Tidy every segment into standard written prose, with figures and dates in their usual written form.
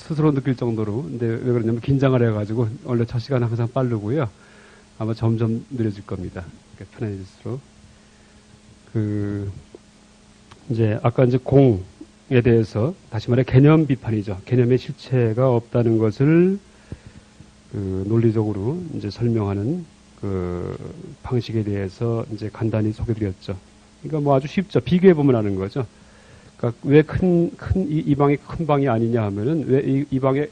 스스로 느낄 정도로. 근데 왜 그러냐면 긴장을 해가지고 원래 첫 시간은 항상 빠르고요. 아마 점점 느려질 겁니다. 편해질수록. 이제 아까 이제 공에 대해서 다시 말해 개념 비판이죠. 개념의 실체가 없다는 것을 논리적으로 이제 설명하는 방식에 대해서 이제 간단히 소개드렸죠. 그러니까 뭐 아주 쉽죠. 비교해 보면 아는 거죠. 그러니까 왜 이 방이 큰 방이 아니냐 하면은 왜 이 방의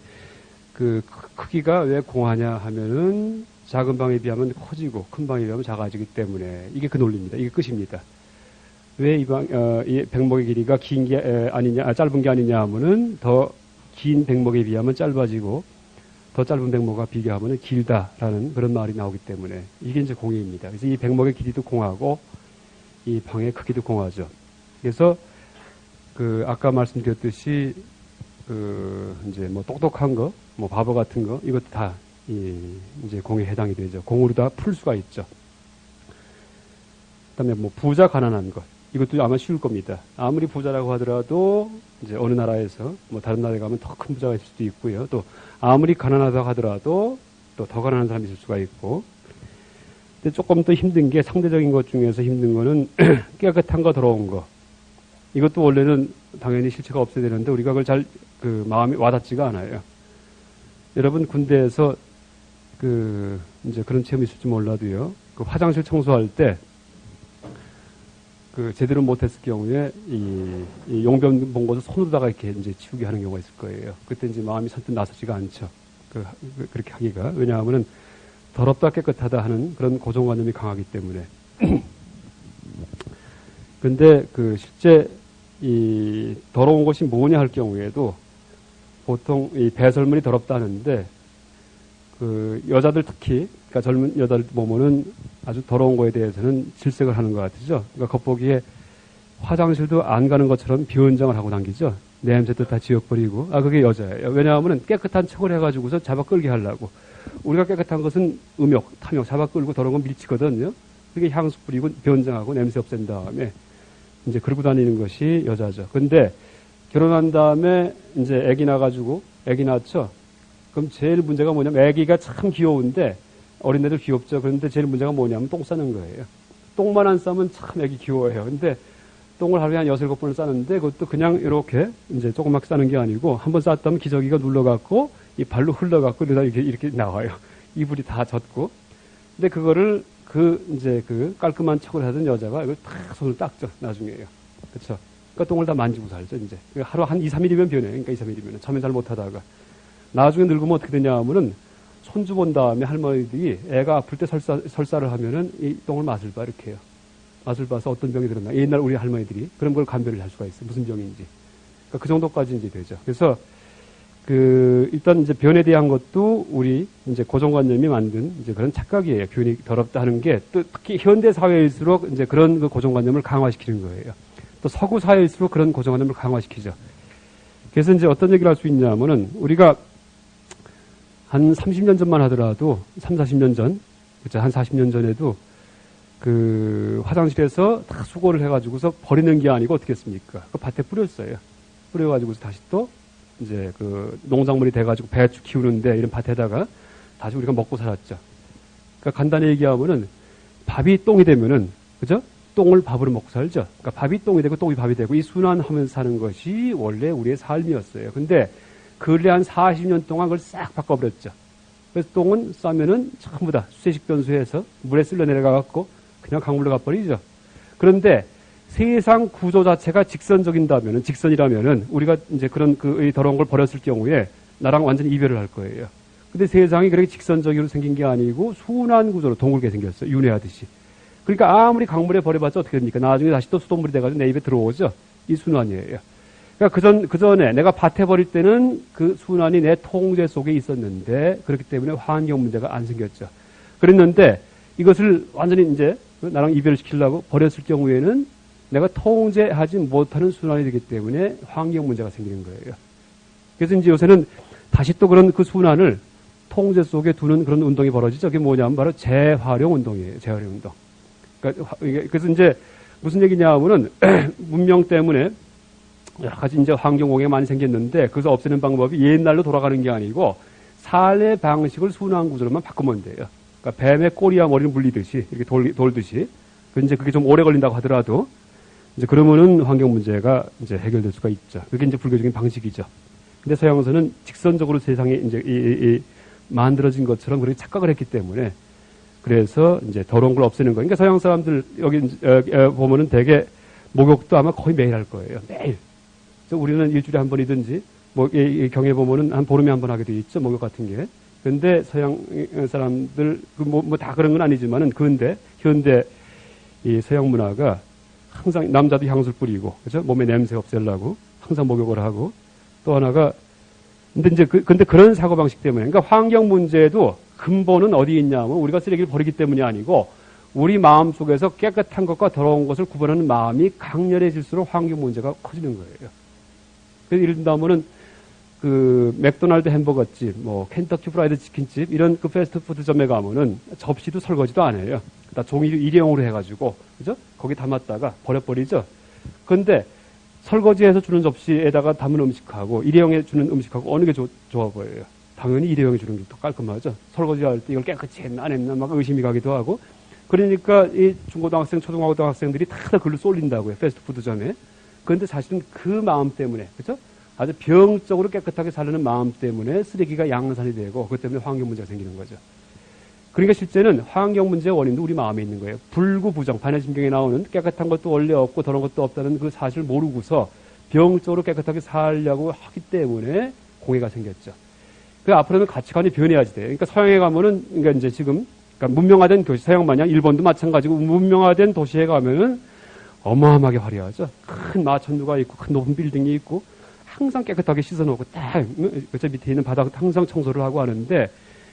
크기가 왜 공하냐 하면은 작은 방에 비하면 커지고 큰 방에 비하면 작아지기 때문에 이게 그 논리입니다. 이게 끝입니다. 왜 이 백목의 길이가 긴 게 아니냐, 짧은 게 아니냐 하면은 더 긴 백목에 비하면 짧아지고 더 짧은 백목과 비교하면 길다라는 그런 말이 나오기 때문에 이게 이제 공의입니다. 그래서 이 백목의 길이도 공하고 이 방의 크기도 공하죠. 그래서 아까 말씀드렸듯이 이제 뭐 똑똑한 거, 뭐 바보 같은 거 이것도 다 이제 공에 해당이 되죠. 공으로 다 풀 수가 있죠. 그다음에 뭐 부자 가난한 것 이것도 아마 쉬울 겁니다. 아무리 부자라고 하더라도 이제 어느 나라에서 뭐 다른 나라에 가면 더 큰 부자가 있을 수도 있고요. 또 아무리 가난하다고 하더라도 또 더 가난한 사람이 있을 수가 있고. 근데 조금 더 힘든 게 상대적인 것 중에서 힘든 거는 깨끗한 거 더러운 거. 이것도 원래는 당연히 실체가 없어야 되는데 우리가 그걸 잘 마음이 와닿지가 않아요. 여러분 군대에서 이제 그런 체험이 있을지 몰라도요. 화장실 청소할 때 제대로 못했을 경우에 이 용변 본 것을 손으로다가 이렇게 이제 치우게 하는 경우가 있을 거예요. 그때 이제 마음이 선뜻 나서지가 않죠. 그렇게 하기가. 왜냐하면은 더럽다 깨끗하다 하는 그런 고정관념이 강하기 때문에. 근데 실제 이 더러운 것이 뭐냐 할 경우에도 보통 이 배설물이 더럽다 하는데 여자들 특히 그러니까 젊은 여자들 보면은 아주 더러운 거에 대해서는 질색을 하는 것 같으죠. 그러니까 겉보기에 화장실도 안 가는 것처럼 비원장을 하고 당기죠. 냄새도 다 지워버리고. 그게 여자예요. 왜냐하면 깨끗한 척을 해가지고서 잡아 끌게 하려고. 우리가 깨끗한 것은 음욕, 탐욕, 잡아 끌고 더러운 건 밀치거든요. 그게 향수 뿌리고 변장하고 냄새 없앤 다음에 이제 그러고 다니는 것이 여자죠. 근데 결혼한 다음에 이제 아기 낳아가지고 아기 낳죠. 그럼 제일 문제가 뭐냐면 아기가 참 귀여운데 어린애들 귀엽죠. 그런데 제일 문제가 뭐냐면 똥 싸는 거예요. 똥만 안 싸면 참 아기 귀여워요. 근데 똥을 하루에 한 6-7번을 싸는데 그것도 그냥 이렇게 이제 조그맣게 싸는 게 아니고 한번 쌌다면 기저귀가 눌러갖고 이 발로 흘러갖고 이렇게 나와요. 이불이 다 젖고. 근데 그거를 이제 깔끔한 척을 하던 여자가 이걸 탁 손을 닦죠. 나중에요. 그쵸? 그러니까 똥을 다 만지고 살죠, 이제. 하루 한 2-3일이면 변해요. 그러니까 2-3일이면. 처음엔 잘 못하다가. 나중에 늙으면 어떻게 되냐면은 손주 본 다음에 할머니들이 애가 아플 때 설사를 하면은 이 똥을 맛을 봐, 이렇게 해요. 맛을 봐서 어떤 병이 들었나. 옛날 우리 할머니들이 그런 걸 감별을 할 수가 있어요. 무슨 병인지. 그러니까 그 정도까지 이제 되죠. 그래서 일단 이제 변에 대한 것도 우리 이제 고정관념이 만든 이제 그런 착각이에요. 변이 더럽다 하는 게 또 특히 현대 사회일수록 이제 그런 고정관념을 강화시키는 거예요. 또 서구 사회일수록 그런 고정관념을 강화시키죠. 그래서 이제 어떤 얘기를 할 수 있냐면은 우리가 한 30년 전만 하더라도 30-40년 전, 그쵸? 한 40년 전에도 화장실에서 다 수거를 해가지고서 버리는 게 아니고 어떻게 했습니까? 밭에 뿌렸어요. 뿌려가지고서 다시 또 이제 농작물이 돼가지고 배추 키우는데 이런 밭에다가 다시 우리가 먹고 살았죠. 그러니까 간단히 얘기하면은 밥이 똥이 되면은, 그죠? 똥을 밥으로 먹고 살죠. 그러니까 밥이 똥이 되고 똥이 밥이 되고 이 순환하면서 사는 것이 원래 우리의 삶이었어요. 근데 근래 한 40년 동안 그걸 싹 바꿔버렸죠. 그래서 똥은 싸면은 전부 다 수세식 변수해서 물에 쓸려 내려가갖고 그냥 강물로 가버리죠. 그런데 세상 구조 자체가 직선이라면은 우리가 이제 그런 이 더러운 걸 버렸을 경우에 나랑 완전 이별을 할 거예요. 근데 세상이 그렇게 직선적으로 생긴 게 아니고 순환 구조로 둥글게 생겼어요. 윤회하듯이. 그러니까 아무리 강물에 버려봤자 어떻게 됩니까? 나중에 다시 또 수돗물이 돼가지고 내 입에 들어오죠. 이 순환이에요. 그러니까 그 전에 내가 밭에 버릴 때는 그 순환이 내 통제 속에 있었는데 그렇기 때문에 환경 문제가 안 생겼죠. 그랬는데 이것을 완전히 이제 나랑 이별을 시키려고 버렸을 경우에는 내가 통제하지 못하는 순환이 되기 때문에 환경 문제가 생기는 거예요. 그래서 이제 요새는 다시 또 그런 그 순환을 통제 속에 두는 그런 운동이 벌어지죠. 그게 뭐냐면 바로 재활용 운동이에요. 재활용 운동. 그러니까 그래서 이제 무슨 얘기냐 하면은 문명 때문에 여러 가지 이제 환경오해가 많이 생겼는데 그것을 없애는 방법이 옛날로 돌아가는 게 아니고 삶의 방식을 순환 구조로만 바꾸면 돼요. 그러니까 뱀의 꼬리와 머리를 물리듯이 이렇게 돌듯이 이제 그게 좀 오래 걸린다고 하더라도 이제 그러면은 환경 문제가 이제 해결될 수가 있죠. 그게 이제 불교적인 방식이죠. 근데 서양에서는 직선적으로 세상에 이제 만들어진 것처럼 그렇게 착각을 했기 때문에 그래서 이제 더러운 걸 없애는 거예요. 그러니까 서양 사람들 여기 보면은 대개 목욕도 아마 거의 매일 할 거예요. 매일. 우리는 일주일에 한 번이든지 뭐 이 경에 보면은 한 보름에 한 번 하게 돼 있죠. 목욕 같은 게. 근데 서양 사람들 뭐 다 그런 건 아니지만은 근데 현대 이 서양 문화가 항상 남자도 향수를 뿌리고 그죠? 몸에 냄새 없애려고 항상 목욕을 하고 또 하나가 근데 그런 사고방식 때문에 그러니까 환경 문제도 근본은 어디 있냐면 우리가 쓰레기를 버리기 때문이 아니고 우리 마음 속에서 깨끗한 것과 더러운 것을 구분하는 마음이 강렬해질수록 환경 문제가 커지는 거예요. 그래서 예를 든다면은 그 맥도날드 햄버거집, 뭐 켄터키 프라이드 치킨집 이런 그 패스트푸드점에 가면은 접시도 설거지도 안 해요. 다 종이 일회용으로 해가지고 그죠? 거기 담았다가 버려버리죠. 그런데 설거지해서 주는 접시에다가 담은 음식하고 일회용에 주는 음식하고 어느 게 좋아 보여요? 당연히 일회용에 주는 게 더 깔끔하죠. 설거지할 때 이걸 깨끗이 했나 안 했나 막 의심이 가기도 하고 그러니까 이 중고등학생, 초등학생들이 다 글로 쏠린다고요. 패스트푸드점에. 그런데 사실은 그 마음 때문에 그죠? 아주 병적으로 깨끗하게 살려는 마음 때문에 쓰레기가 양산이 되고 그것 때문에 환경 문제가 생기는 거죠. 그러니까 실제는 환경 문제의 원인도 우리 마음에 있는 거예요. 불구부정, 반야심경에 나오는 깨끗한 것도 원래 없고 더러운 것도 없다는 그 사실을 모르고서 병적으로 깨끗하게 살려고 하기 때문에 공해가 생겼죠. 그 앞으로는 가치관이 변해야지 돼요. 그러니까 서양에 가면은 그러니까 이제 지금 그러니까 문명화된 도시, 서양 마냥 일본도 마찬가지고 문명화된 도시에 가면은 어마어마하게 화려하죠. 큰 마천루가 있고 큰 높은 빌딩이 있고 항상 깨끗하게 씻어놓고 딱 저 밑에 있는 바닥 항상 청소를 하고 하는데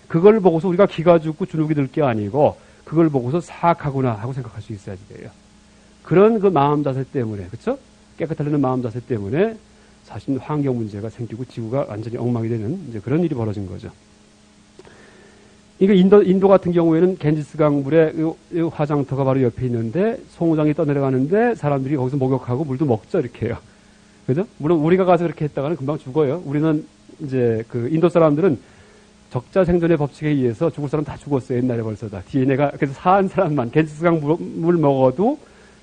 그걸 보고서 우리가 기가 죽고 주눅이 들 게 아니고 그걸 보고서 사악하구나 하고 생각할 수 있어야지 돼요. 그런 그 마음 자세 때문에 그렇죠? 깨끗하려는 마음 자세 때문에 사실 환경 문제가 생기고 지구가 완전히 엉망이 되는 이제 그런 일이 벌어진 거죠. 이게 인도 같은 경우에는 겐지스 강물에 이 화장터가 바로 옆에 있는데 송우장이 떠내려가는데 사람들이 거기서 목욕하고 물도 먹죠 이렇게 해요. 그죠? 물론 우리가 가서 그렇게 했다가는 금방 죽어요. 우리는 이제 그 인도 사람들은 적자 생존의 법칙에 의해서 죽을 사람 다 죽었어요. 옛날에 벌써 다. DNA가 그래서 사한 사람만 겐지스 강물 먹어도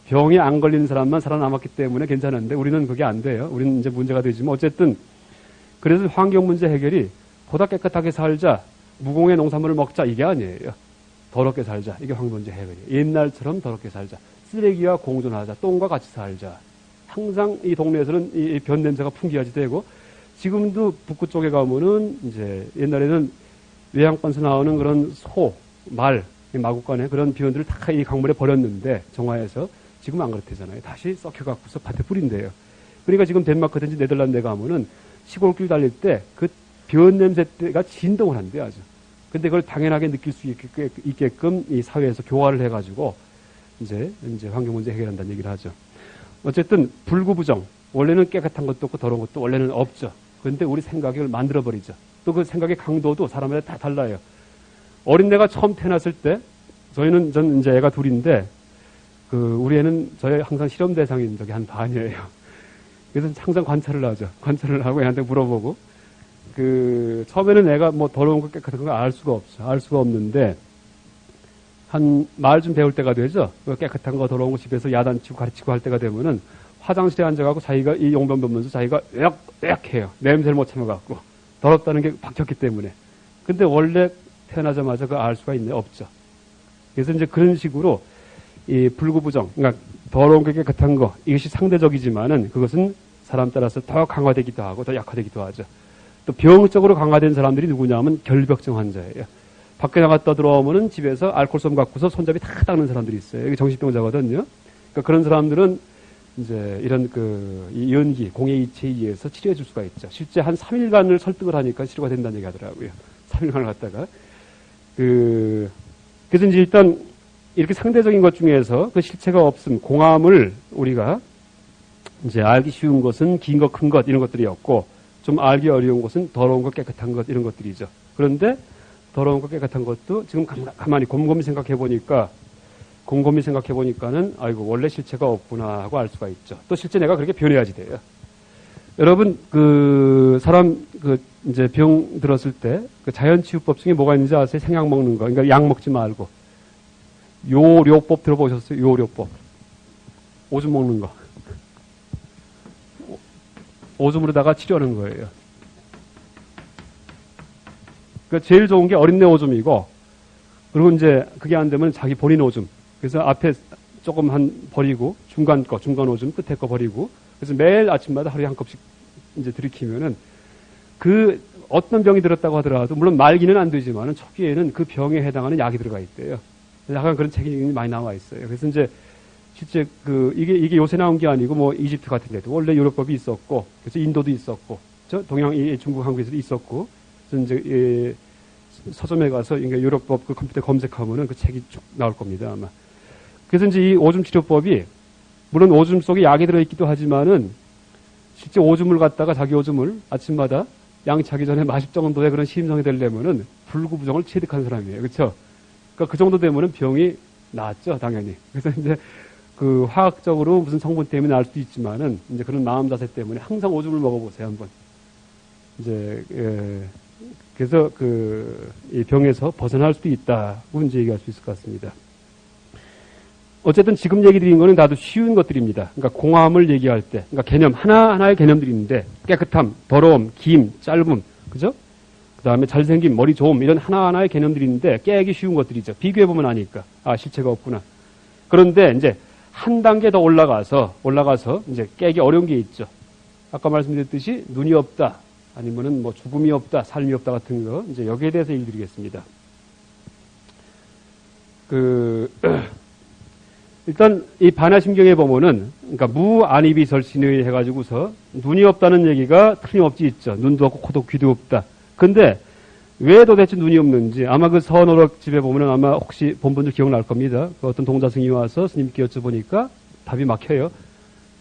병이 안 걸리는 사람만 살아남았기 때문에 괜찮은데 우리는 그게 안 돼요. 우리는 이제 문제가 되지만 어쨌든 그래서 환경 문제 해결이 보다 깨끗하게 살자, 무공해 농산물을 먹자 이게 아니에요. 더럽게 살자. 이게 환경 문제 해결이에요. 옛날처럼 더럽게 살자. 쓰레기와 공존하자. 똥과 같이 살자. 항상 이 동네에서는 이 변 냄새가 풍기하지 되고 지금도 북구 쪽에 가면은 이제 옛날에는 외양간에서 나오는 그런 소, 말, 마구간에 그런 비원들을 다 이 강물에 버렸는데 정화해서 지금 안 그렇대잖아요. 다시 썩혀갖고서 밭에 뿌린대요. 그러니까 지금 덴마크든지 네덜란드에 가면은 시골길 달릴 때 그 변 냄새가 진동을 한대요, 아주. 근데 그걸 당연하게 느낄 수 있게끔 이 사회에서 교화를 해가지고 이제 환경 문제 해결한다는 얘기를 하죠. 어쨌든 불구부정. 원래는 깨끗한 것도 없고 더러운 것도 원래는 없죠. 그런데 우리 생각을 만들어버리죠. 또 그 생각의 강도도 사람마다 다 달라요. 어린애가 처음 태어났을 때 전 이제 애가 둘인데 우리 애는 저의 항상 실험 대상인 적이 한 반이에요. 그래서 항상 관찰을 하죠. 관찰을 하고 애한테 물어보고 처음에는 애가 뭐 더러운 거 깨끗한 거 알 수가 없어. 알 수가 없는데 한 말 좀 배울 때가 되죠. 깨끗한 거 더러운 거 집에서 야단치고 가르치고 할 때가 되면은 화장실에 앉아가고 자기가 이 용변 보면서 자기가 으악 해요. 냄새를 못 참아갖고 더럽다는 게 박혔기 때문에. 근데 원래 태어나자마자 그거 알 수가 있네? 없죠. 그래서 이제 그런 식으로 이 불구부정, 그러니까 더러운 게 깨끗한 거 이것이 상대적이지만은 그것은 사람 따라서 더 강화되기도 하고 더 약화되기도 하죠. 또 병적으로 강화된 사람들이 누구냐면 결벽증 환자예요. 밖에 나갔다 들어오면은 집에서 알코올솜 갖고서 손잡이 다 닦는 사람들이 있어요. 이게 정신병자거든요. 그러니까 그런 사람들은 이제 이런 이 연기, 공해 이체에 의해서 치료해 줄 수가 있죠. 실제 한 3일간을 설득을 하니까 치료가 된다는 얘기 하더라고요. 3일간을 갖다가. 그래서 이제 일단 이렇게 상대적인 것 중에서 그 실체가 없음, 공함을 우리가 이제 알기 쉬운 것은 긴 것, 큰 것, 이런 것들이었고, 좀 알기 어려운 것은 더러운 것, 깨끗한 것, 이런 것들이죠. 그런데 더러운 것, 깨끗한 것도 지금 가만히 곰곰이 생각해 보니까는 아이고, 원래 실체가 없구나 하고 알 수가 있죠. 또 실제 내가 그렇게 변해야지 돼요. 여러분, 사람, 이제 병 들었을 때, 자연치유법 중에 뭐가 있는지 아세요? 생약 먹는 거. 그러니까 약 먹지 말고. 요료법 들어보셨어요? 요료법. 오줌 먹는 거. 오줌으로다가 치료하는 거예요. 그러니까 제일 좋은 게 어린애 오줌이고, 그리고 이제 그게 안 되면 자기 본인 오줌. 그래서 앞에 조금 버리고, 중간 오줌, 끝에 거 버리고, 그래서 매일 아침마다 하루에 한 컵씩 이제 들이키면은 어떤 병이 들었다고 하더라도, 물론 말기는 안 되지만은 초기에는 그 병에 해당하는 약이 들어가 있대요. 약간 그런 책이 많이 나와 있어요. 그래서 이제 실제 이게 요새 나온 게 아니고 뭐 이집트 같은 데도 원래 요령법이 있었고, 그래서 인도도 있었고, 동양, 중국, 한국에서도 있었고, 그래서 이제 서점에 가서 요령법 컴퓨터 검색하면은 그 책이 쭉 나올 겁니다, 아마. 그래서 이제 이 오줌 치료법이, 물론 오줌 속에 약이 들어있기도 하지만은, 실제 오줌을 갖다가 자기 오줌을 아침마다 양치하기 전에 마실 정도의 그런 심성이 되려면은 불구부정을 체득한 사람이에요. 그렇죠? 그러니까 그 정도 되면은 병이 낫죠, 당연히. 그래서 이제 화학적으로 무슨 성분 때문에 날 수도 있지만은 이제 그런 마음 자세 때문에 항상 오줌을 먹어보세요, 한번. 이제, 그래서 이 병에서 벗어날 수도 있다고 이제 얘기할 수 있을 것 같습니다. 어쨌든 지금 얘기 드린 거는 다들 쉬운 것들입니다. 그러니까 공함을 얘기할 때, 그러니까 개념, 하나하나의 개념들이 있는데, 깨끗함, 더러움, 김, 짧음, 그죠? 그 다음에 잘생김, 머리 좋음, 이런 하나하나의 개념들이 있는데, 깨기 쉬운 것들이죠. 비교해보면 아니까. 아, 실체가 없구나. 그런데 이제 한 단계 더 올라가서 이제 깨기 어려운 게 있죠. 아까 말씀드렸듯이 눈이 없다, 아니면은 뭐 죽음이 없다, 삶이 없다 같은 거, 이제 여기에 대해서 얘기 드리겠습니다. 일단 이 반야심경에 보면은, 그러니까 무안이비설신의 해가지고서 눈이 없다는 얘기가 틀림없이 있죠. 눈도 없고 코도 귀도 없다. 근데 왜 도대체 눈이 없는지, 아마 그 서너럭집에 보면은 아마 혹시 본 분들 기억날 겁니다. 어떤 동자승이 와서 스님께 여쭤보니까 답이 막혀요.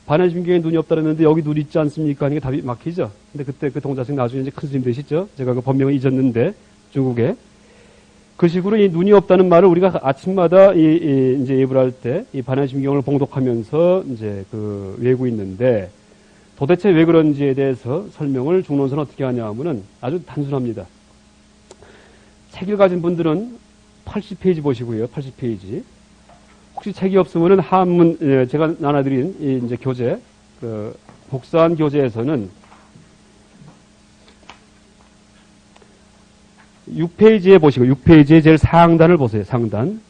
반야심경에 눈이 없다는데 여기 눈 있지 않습니까? 하니까 답이 막히죠. 근데 그때 그 동자승 나중에 이제 큰 스님 되시죠. 제가 그 법명을 잊었는데, 중국에. 그 식으로 이 눈이 없다는 말을 우리가 아침마다 이제 예불 할 때 이 반야심경을 봉독하면서 이제 외우고 있는데, 도대체 왜 그런지에 대해서 설명을 중론서는 어떻게 하냐 하면은 아주 단순합니다. 책을 가진 분들은 80페이지 보시고요. 80페이지. 혹시 책이 없으면은 한문, 제가 나눠드린 이제 교재, 복사한 교재에서는 6페이지에 보시고, 6페이지에 제일 상단을 보세요, 상단.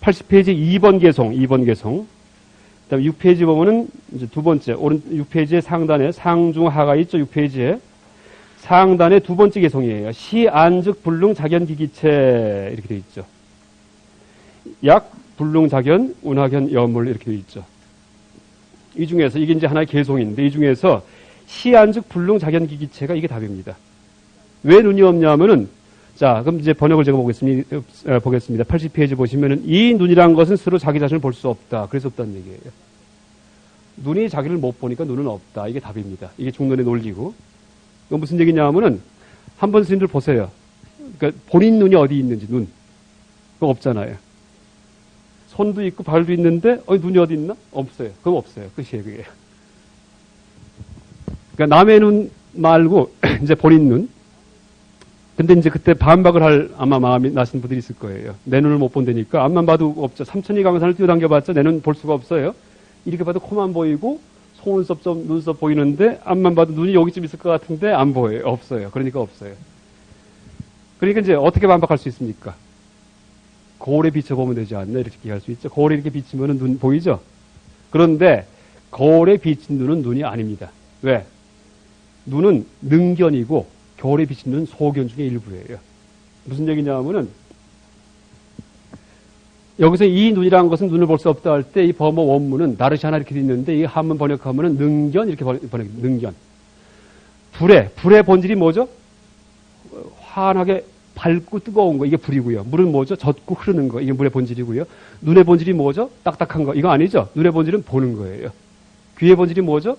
80페이지 2번 개송. 그 다음에 6페이지 보면은 이제 두 번째, 6페이지의 상단에 상중하가 있죠, 6페이지에. 상단에 두 번째 개송이에요. 시안즉 불능작연기기체, 이렇게 되어 있죠. 약, 불능작연, 운하견, 여물, 이렇게 되어 있죠. 이 중에서, 이게 이제 하나의 개송인데, 이 중에서 시안즉 불능작연기기체가 이게 답입니다. 왜 눈이 없냐면은, 자, 그럼 이제 번역을 제가 보겠습니다. 80페이지 보시면은, 이 눈이란 것은 스스로 자기 자신을 볼 수 없다. 그래서 없다는 얘기예요. 눈이 자기를 못 보니까 눈은 없다. 이게 답입니다. 이게 중론의 논리고. 이건 무슨 얘기냐 하면은, 한번 스님들 보세요. 그러니까 본인 눈이 어디 있는지, 눈. 그거 없잖아요. 손도 있고 발도 있는데, 눈이 어디 있나? 없어요. 그거 없어요. 끝이에요, 그게. 그러니까 남의 눈 말고, 이제 본인 눈. 근데 이제 그때 반박을 할 아마 마음이 나신 분들이 있을 거예요. 내 눈을 못 본다니까 앞만 봐도 없죠. 삼천리 강산을 뛰어당겨봤자 내 눈 볼 수가 없어요. 이렇게 봐도 코만 보이고 속눈썹 좀 눈썹 보이는데 앞만 봐도 눈이 여기쯤 있을 것 같은데 안 보여요. 없어요. 그러니까 없어요. 그러니까 이제 어떻게 반박할 수 있습니까? 거울에 비춰보면 되지 않나 이렇게 얘기할 수 있죠. 거울에 이렇게 비치면은 눈 보이죠? 그런데 거울에 비친 눈은 눈이 아닙니다. 왜? 눈은 능견이고 겨울에 비치는 소견 중의 일부예요. 무슨 얘기냐 하면은, 여기서 이 눈이라는 것은 눈을 볼 수 없다 할 때 이 범어 원문은 나르샤나 이렇게 돼 있는데 이 한문 번역하면은 능견 이렇게 번역, 능견. 불의 본질이 뭐죠? 환하게 밝고 뜨거운 거, 이게 불이고요. 물은 뭐죠? 젖고 흐르는 거, 이게 물의 본질이고요. 눈의 본질이 뭐죠? 딱딱한 거, 이거 아니죠? 눈의 본질은 보는 거예요. 귀의 본질이 뭐죠?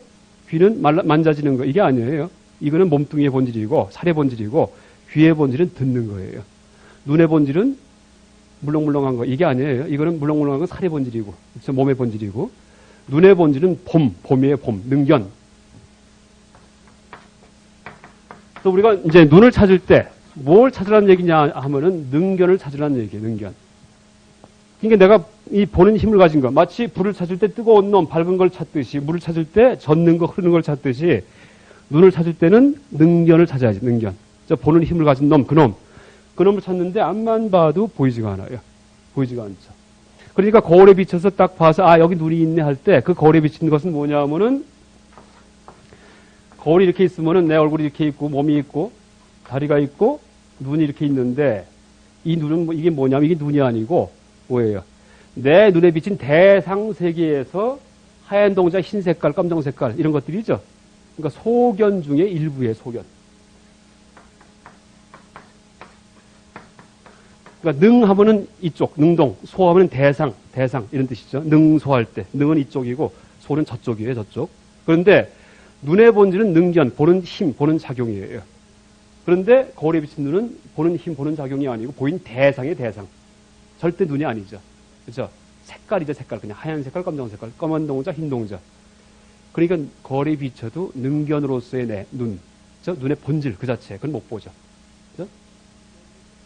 귀는 만져지는 거, 이게 아니에요. 이거는 몸뚱이의 본질이고 살의 본질이고 귀의 본질은 듣는 거예요. 눈의 본질은 물렁물렁한 거 이게 아니에요. 이거는 물렁물렁한 건 살의 본질이고 몸의 본질이고 눈의 본질은 봄이에요. 봄, 능견. 또 우리가 이제 눈을 찾을 때 뭘 찾으라는 얘기냐 하면은 능견을 찾으라는 얘기예요. 능견. 그러니까 내가 이 보는 힘을 가진 거, 마치 불을 찾을 때 뜨거운 놈, 밝은 걸 찾듯이, 물을 찾을 때 젖는 거, 흐르는 걸 찾듯이, 눈을 찾을 때는 능견을 찾아야지. 능견. 저 보는 힘을 가진 놈, 그놈. 그놈을 찾는데 앞만 봐도 보이지가 않아요. 보이지가 않죠. 그러니까 거울에 비춰서 딱 봐서 아 여기 눈이 있네 할 때 그 거울에 비친 것은 뭐냐 하면은 거울이 이렇게 있으면은 내 얼굴이 이렇게 있고 몸이 있고 다리가 있고 눈이 이렇게 있는데 이 눈은 이게 뭐냐면 이게 눈이 아니고 뭐예요? 내 눈에 비친 대상 세계에서 하얀 동자, 흰 색깔, 검정 색깔 이런 것들이죠. 그러니까 소견 중에 일부의 소견. 그러니까 능하면은 이쪽, 능동, 소하면은 대상 이런 뜻이죠. 능소할 때 능은 이쪽이고 소는 저쪽이에요, 저쪽. 그런데 눈의 본질은 능견, 보는 힘, 보는 작용이에요. 그런데 거울에 비친 눈은 보는 힘, 보는 작용이 아니고 보인 대상의 대상. 절대 눈이 아니죠. 그렇죠? 색깔이죠, 색깔. 그냥 하얀 색깔, 검정 색깔, 검은 동자, 흰 동자. 그러니까 거울에 비춰도 능견으로서의 내 눈, 눈의 본질 그 자체, 그건 못 보죠. 그렇죠?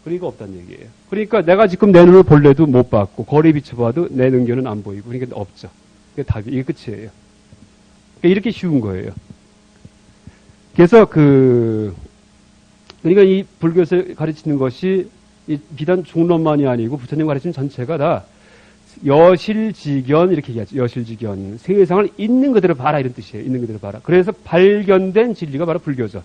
그러니까 없다는 얘기예요. 그러니까 내가 지금 내 눈을 볼래도 못 봤고 거울에 비춰봐도 내 능견은 안 보이고 그러니까 없죠. 그게 답이 이게 끝이에요. 그러니까 이렇게 쉬운 거예요. 그래서 그러니까 이 불교에서 가르치는 것이 이 비단 중론만이 아니고 부처님 가르치는 전체가 다 여실지견 이렇게 얘기하죠. 여실지견. 세상을 있는 그대로 봐라 이런 뜻이에요. 있는 그대로 봐라. 그래서 발견된 진리가 바로 불교죠.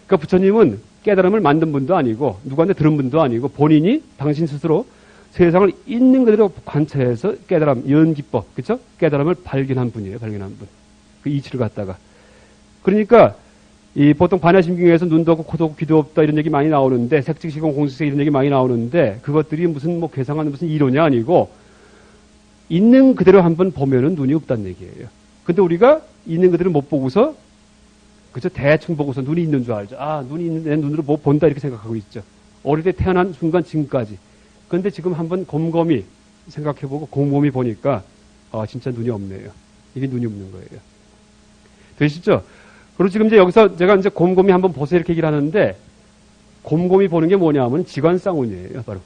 그러니까 부처님은 깨달음을 만든 분도 아니고 누구한테 들은 분도 아니고 본인이 당신 스스로 세상을 있는 그대로 관찰해서 깨달음, 연기법, 그렇죠? 깨달음을 발견한 분이에요. 발견한 분. 그 이치를 갖다가. 그러니까 이 보통 반야심경에서 눈도 없고 코도 없고 귀도 없다 이런 얘기 많이 나오는데 색즉시공 공식색 이런 얘기 많이 나오는데 그것들이 무슨 뭐 괴상한 무슨 이론이 아니고 있는 그대로 한번 보면은 눈이 없다는 얘기예요. 근데 우리가 있는 그대로 못 보고서 그죠? 대충 보고서 눈이 있는 줄 알죠. 아, 눈이 있는 내 눈으로 못 본다 이렇게 생각하고 있죠. 어릴 때 태어난 순간 지금까지. 근데 지금 한번 곰곰이 생각해보고 곰곰이 보니까 아, 진짜 눈이 없네요. 이게 눈이 없는 거예요. 되시죠? 그리고 지금 이제 여기서 제가 이제 곰곰이 한번 보세요 이렇게 얘기를 하는데 곰곰이 보는 게 뭐냐 하면 지관쌍운이에요. 바로.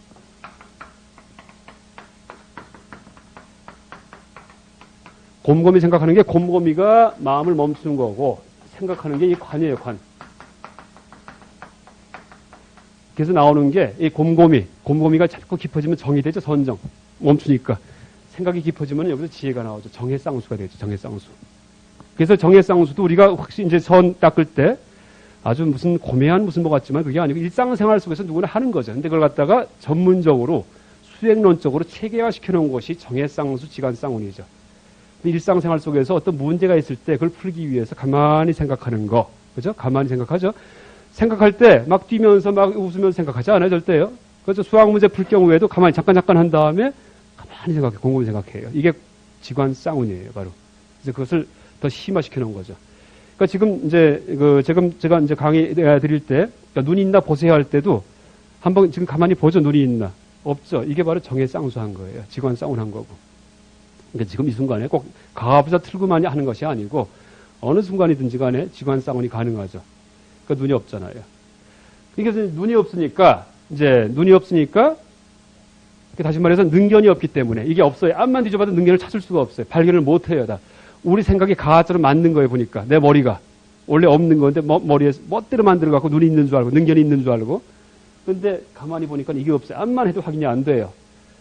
곰곰이 생각하는 게 곰곰이가 마음을 멈추는 거고 생각하는 게 이 관이에요. 관. 그래서 나오는 게 이 곰곰이가 자꾸 깊어지면 정이 되죠. 선정. 멈추니까. 생각이 깊어지면 여기서 지혜가 나오죠. 정해쌍수가 되죠. 정해쌍수. 그래서 정해쌍수도 우리가 확실히 이제 선 닦을 때 아주 무슨 고매한 무슨 뭐 같지만 그게 아니고 일상생활 속에서 누구나 하는 거죠. 근데 그걸 갖다가 전문적으로 수행론적으로 체계화시켜 놓은 것이 정해쌍수, 지관쌍운이죠. 일상생활 속에서 어떤 문제가 있을 때 그걸 풀기 위해서 가만히 생각하는 거. 그죠? 가만히 생각하죠. 생각할 때 막 뛰면서 막 웃으면서 생각하지 않아요, 절대요. 그래서 수학 문제 풀 경우에도 가만히 잠깐 한 다음에 가만히 생각해, 곰곰이 생각해요. 이게 지관쌍운이에요, 바로. 그래서 그것을 더 심화시켜 놓은 거죠. 그러니까 지금 이제 제가 이제 강의 드릴 때 그러니까 눈이 있나 보세요 할 때도 한번 지금 가만히 보죠. 눈이 있나? 없죠. 이게 바로 정해쌍수한 거예요. 지관쌍운한 거고. 그러니까 지금 이 순간에 꼭 가부좌 틀고만이 하는 것이 아니고 어느 순간이든지 간에 지관쌍운이 가능하죠. 그러니까 눈이 없잖아요. 그러니까 눈이 없으니까 다시 말해서 능견이 없기 때문에 이게 없어요. 앞만 뒤져봐도 능견을 찾을 수가 없어요. 발견을 못 해요. 다. 우리 생각이 가짜로 맞는 거예요. 보니까 내 머리가 원래 없는 건데 머리에 멋대로 만들어갖고 눈이 있는 줄 알고 능견이 있는 줄 알고 근데 가만히 보니까 이게 없어요. 앞만 해도 확인이 안 돼요.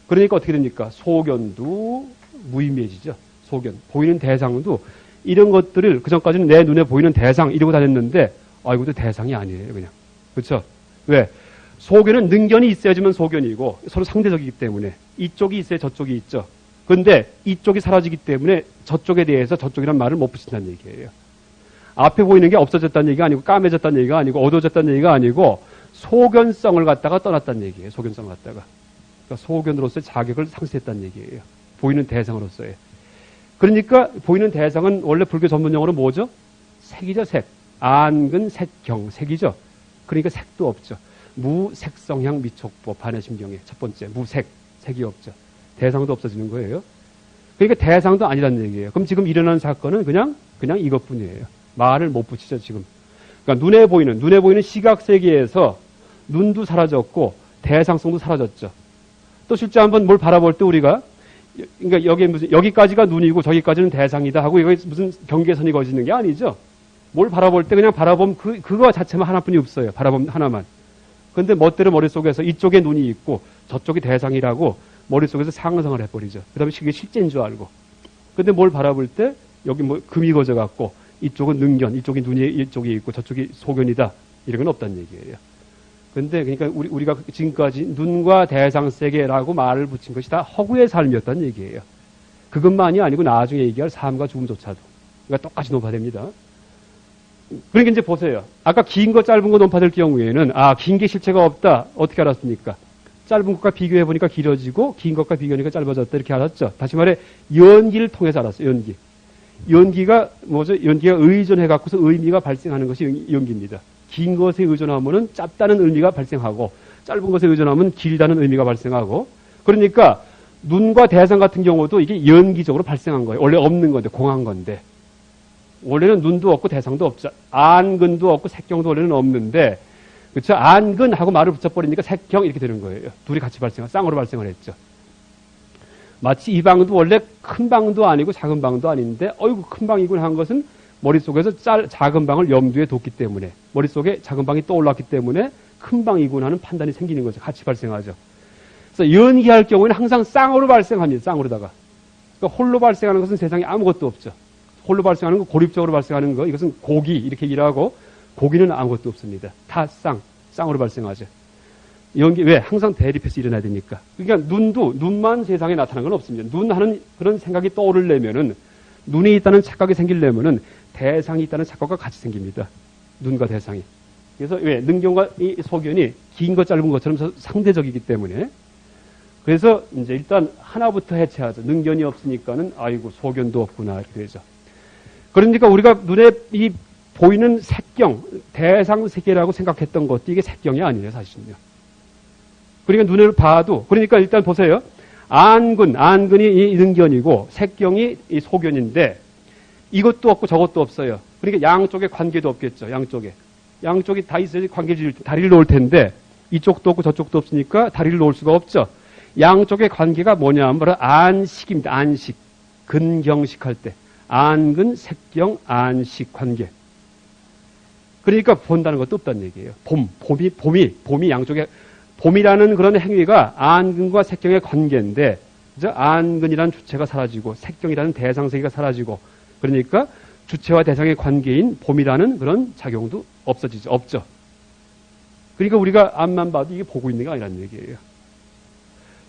그러니까 어떻게 됩니까? 소견도 무의미해지죠. 소견. 보이는 대상도 이런 것들을 그전까지는 내 눈에 보이는 대상 이러고 다녔는데 이것도 대상이 아니에요. 그냥. 그렇죠? 왜? 소견은 능견이 있어야지만 소견이고 서로 상대적이기 때문에 이쪽이 있어야 저쪽이 있죠. 그런데 이쪽이 사라지기 때문에 저쪽에 대해서 저쪽이란 말을 못 붙인다는 얘기예요. 앞에 보이는 게 없어졌다는 얘기가 아니고 까매졌다는 얘기가 아니고 어두워졌다는 얘기가 아니고 소견성을 갖다가 떠났다는 얘기예요. 소견성을 갖다가. 그러니까 소견으로서의 자격을 상실했다는 얘기예요. 보이는 대상으로서의. 그러니까 보이는 대상은 원래 불교 전문용어로 뭐죠? 색이죠. 색. 안근, 색경, 색이죠. 그러니까 색도 없죠. 무색성향 미촉보 반야심경의 첫 번째 무색, 색이 없죠. 대상도 없어지는 거예요. 그러니까 대상도 아니라는 얘기예요. 그럼 지금 일어난 사건은 그냥 이것뿐이에요. 말을 못 붙이죠. 지금 그러니까 눈에 보이는 시각 세계에서 눈도 사라졌고 대상성도 사라졌죠. 또 실제 한번 뭘 바라볼 때 우리가 그러니까 여기까지가 눈이고 저기까지는 대상이다 하고 이거 무슨 경계선이 거지는 게 아니죠. 뭘 바라볼 때 그냥 바라보면 그거 자체만 하나뿐이 없어요. 바라보면 하나만. 그런데 멋대로 머릿속에서 이쪽에 눈이 있고 저쪽이 대상이라고 머릿속에서 상상을 해버리죠. 그 다음에 그게 실제인 줄 알고. 근데 뭘 바라볼 때 여기 뭐 금이 거져 갖고 이쪽은 능견, 이쪽이 눈이 이쪽이 있고 저쪽이 소견이다. 이런 건 없다는 얘기예요. 근데 그러니까 우리가 지금까지 눈과 대상 세계라고 말을 붙인 것이 다 허구의 삶이었다는 얘기예요. 그것만이 아니고 나중에 얘기할 삶과 죽음조차도. 그러니까 똑같이 논파됩니다. 그러니까 이제 보세요. 아까 긴 거 짧은 거 논파될 경우에는 긴 게 실체가 없다. 어떻게 알았습니까? 짧은 것과 비교해 보니까 길어지고 긴 것과 비교하니까 짧아졌다. 이렇게 알았죠. 다시 말해 연기를 통해서 알았어요. 연기. 연기가 뭐죠? 연기가 의존해 갖고서 의미가 발생하는 것이 연기입니다. 긴 것에 의존하면은 짧다는 의미가 발생하고 짧은 것에 의존하면 길다는 의미가 발생하고 그러니까 눈과 대상 같은 경우도 이게 연기적으로 발생한 거예요. 원래 없는 건데 공한 건데 원래는 눈도 없고 대상도 없죠. 안근도 없고 색경도 원래는 없는데 그렇죠? 안근하고 말을 붙여버리니까 색경 이렇게 되는 거예요. 둘이 같이 쌍으로 발생을 했죠. 마치 이 방도 원래 큰 방도 아니고 작은 방도 아닌데 어이구 큰 방이군 한 것은 머릿속에서 작은 방을 염두에 뒀기 때문에 머릿속에 작은 방이 떠올랐기 때문에 큰 방이군 하는 판단이 생기는 거죠. 같이 발생하죠. 그래서 연기할 경우에는 항상 쌍으로 발생합니다. 쌍으로다가. 그러니까 홀로 발생하는 것은 세상에 아무것도 없죠. 홀로 발생하는 거, 고립적으로 발생하는 거, 이것은 고기 이렇게 일하고 고기는 아무것도 없습니다. 다 쌍으로 발생하죠. 연기 왜? 항상 대립해서 일어나야 되니까. 그러니까 눈만 세상에 나타나는 건 없습니다. 눈 하는 그런 생각이 떠오르려면은 눈이 있다는 착각이 생기려면은 대상이 있다는 착각과 같이 생깁니다. 눈과 대상이. 그래서 왜? 능견과 이 소견이 긴 것 짧은 것처럼 상대적이기 때문에 그래서 이제 일단 하나부터 해체하죠. 능견이 없으니까는 아이고 소견도 없구나 이렇게 되죠. 그러니까 우리가 눈에 이 보이는 색경, 대상 세계라고 생각했던 것도 이게 색경이 아니에요, 사실은요. 그러니까 눈을 봐도 그러니까 일단 보세요. 안근이 이 능견이고 색경이 이 소견인데 이것도 없고 저것도 없어요. 그러니까 양쪽에 관계도 없겠죠. 양쪽이 다 있어야지 관계를 다리를 놓을 텐데 이쪽도 없고 저쪽도 없으니까 다리를 놓을 수가 없죠. 양쪽의 관계가 뭐냐 하면 바로 안식입니다. 안식. 근경식 할 때. 안근, 색경, 안식 관계. 그러니까 본다는 것도 없다는 얘기예요. 봄이 양쪽에 봄이라는 그런 행위가 안근과 색경의 관계인데 그죠? 안근이라는 주체가 사라지고 색경이라는 대상세계가 사라지고 그러니까 주체와 대상의 관계인 봄이라는 그런 작용도 없죠. 그러니까 우리가 앞만 봐도 이게 보고 있는 게 아니라는 얘기예요.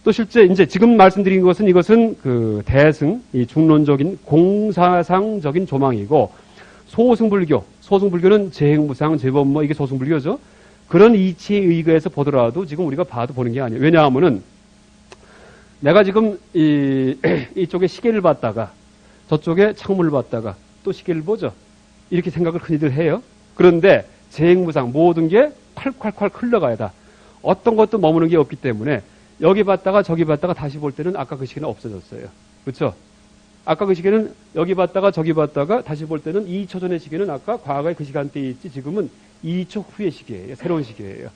또 실제 이제 지금 말씀드린 것은 이것은 그 대승, 이 중론적인 공사상적인 조망이고 소승불교는 재행무상, 재범 이게 소승불교죠. 그런 이치에 의거해서 보더라도 지금 우리가 봐도 보는 게 아니에요. 왜냐하면은 내가 지금 이쪽에 시계를 봤다가 저쪽에 창문을 봤다가 또 시계를 보죠. 이렇게 생각을 흔히들 해요. 그런데 재행무상 모든 게 콸콸콸 흘러가야 다. 어떤 것도 머무는 게 없기 때문에 여기 봤다가 저기 봤다가 다시 볼 때는 아까 그 시계는 없어졌어요. 그렇죠? 아까 그 시계는 여기 봤다가 저기 봤다가 다시 볼 때는 2초 전의 시계는 아까 과거에 그 시간대에 있지 지금은 2초 후의 시계예요. 새로운 시계예요.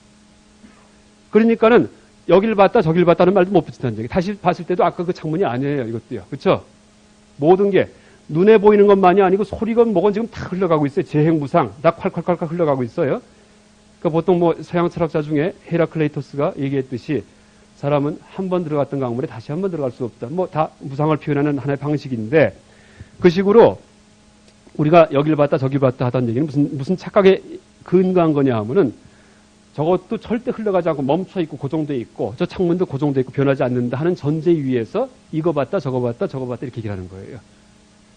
그러니까는 여길 봤다 저길 봤다는 말도 못 붙인다는 얘기. 다시 봤을 때도 아까 그 창문이 아니에요. 이것도요. 그렇죠? 모든 게 눈에 보이는 것만이 아니고 소리건 뭐건 지금 다 흘러가고 있어요. 재행무상 다 콸콸콸콸 흘러가고 있어요. 그러니까 보통 뭐 서양 철학자 중에 헤라클레이토스가 얘기했듯이 사람은 한 번 들어갔던 강물에 다시 한 번 들어갈 수 없다. 뭐 다 무상을 표현하는 하나의 방식인데 그 식으로 우리가 여길 봤다 저길 봤다 하던 얘기는 무슨 착각에 근거한 거냐 하면은 저것도 절대 흘러가지 않고 멈춰 있고 고정돼 있고 저 창문도 고정돼 있고 변하지 않는다 하는 전제 위에서 이거 봤다 저거 봤다 저거 봤다 이렇게 얘기를 하는 거예요.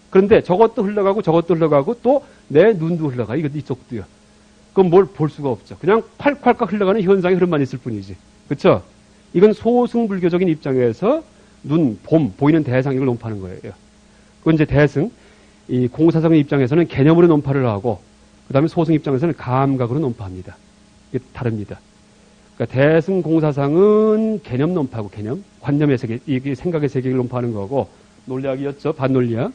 그런데 저것도 흘러가고 저것도 흘러가고 또 내 눈도 흘러가. 이쪽도요. 그럼 뭘 볼 수가 없죠. 그냥 콸콸콸 흘러가는 현상의 흐름만 있을 뿐이지. 그렇죠? 이건 소승불교적인 입장에서 보이는 대상 이걸 논파하는 거예요. 그건 이제 대승, 이 공사성의 입장에서는 개념으로 논파를 하고 그 다음에 소승 입장에서는 감각으로 논파합니다. 이게 다릅니다. 그러니까 대승 공사상은 개념 논파고 개념, 관념의 세계, 이게 생각의 세계를 논파하는 거고 논리학이었죠. 반논리학.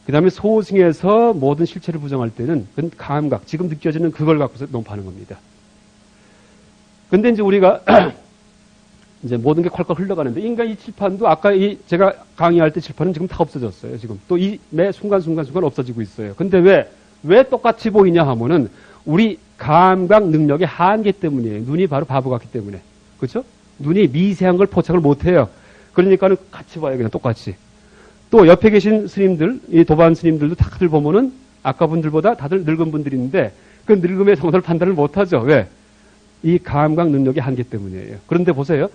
그 다음에 소승에서 모든 실체를 부정할 때는 그건 감각, 지금 느껴지는 그걸 갖고서 논파하는 겁니다. 근데 이제 우리가 이제 모든 게 콸콸 흘러가는데 인간 이 칠판도 아까 제가 강의할 때 칠판은 지금 다 없어졌어요. 지금 또 이 매 순간순간 없어지고 있어요. 근데 왜 똑같이 보이냐 하면은 우리 감각 능력의 한계 때문이에요. 눈이 바로 바보 같기 때문에. 그렇죠? 눈이 미세한 걸 포착을 못 해요. 그러니까는 같이 봐요. 그냥 똑같이. 또 옆에 계신 스님들, 이 도반 스님들도 다들 보면은 아까 분들보다 다들 늙은 분들인데 그 늙음의 정도를 판단을 못 하죠. 왜? 이 감각 능력의 한계 때문이에요. 그런데 보세요.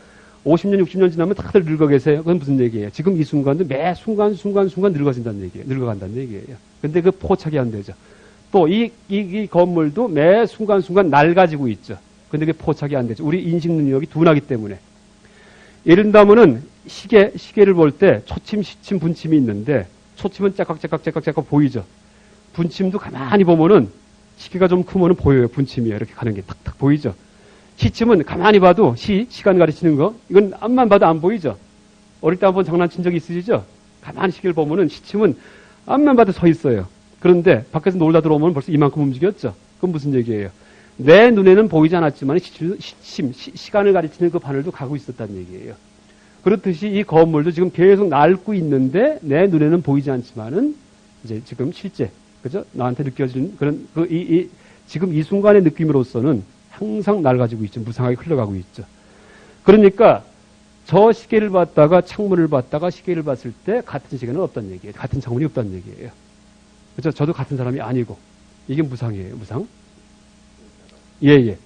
50년, 60년 지나면 다들 늙어 계세요. 그건 무슨 얘기예요? 지금 이 순간도 매 순간 늙어진다는 얘기예요. 늙어간다는 얘기예요. 근데 그 포착이 안 되죠. 또 이 건물도 매 순간 낡아지고 있죠. 근데 그게 포착이 안 되죠. 우리 인식 능력이 둔하기 때문에. 예를 들면은 시계를 볼 때 초침, 시침, 분침이 있는데 초침은 째깍 보이죠. 분침도 가만히 보면은 시계가 좀 크면은 보여요. 분침이에요. 이렇게 가는 게 탁탁 보이죠. 시침은 가만히 봐도 시간 가르치는 거 이건 앞만 봐도 안 보이죠. 어릴 때 한번 장난친 적이 있으시죠? 가만히 시계를 보면은 시침은 앞만 봐도 서 있어요. 그런데 밖에서 놀다 들어오면 벌써 이만큼 움직였죠. 그건 무슨 얘기예요? 내 눈에는 보이지 않았지만 시간을 가르치는 그 바늘도 가고 있었다는 얘기예요. 그렇듯이 이 건물도 지금 계속 낡고 있는데 내 눈에는 보이지 않지만은 이제 지금 실제 그죠? 나한테 느껴지는 그런 지금 이 순간의 느낌으로서는 항상 낡아지고 있죠. 무상하게 흘러가고 있죠. 그러니까 저 시계를 봤다가 창문을 봤다가 시계를 봤을 때 같은 시계는 없다는 얘기예요. 같은 창문이 없다는 얘기예요. 그렇죠? 저도 같은 사람이 아니고 이게 무상이에요. 무상. 예. 논리학에서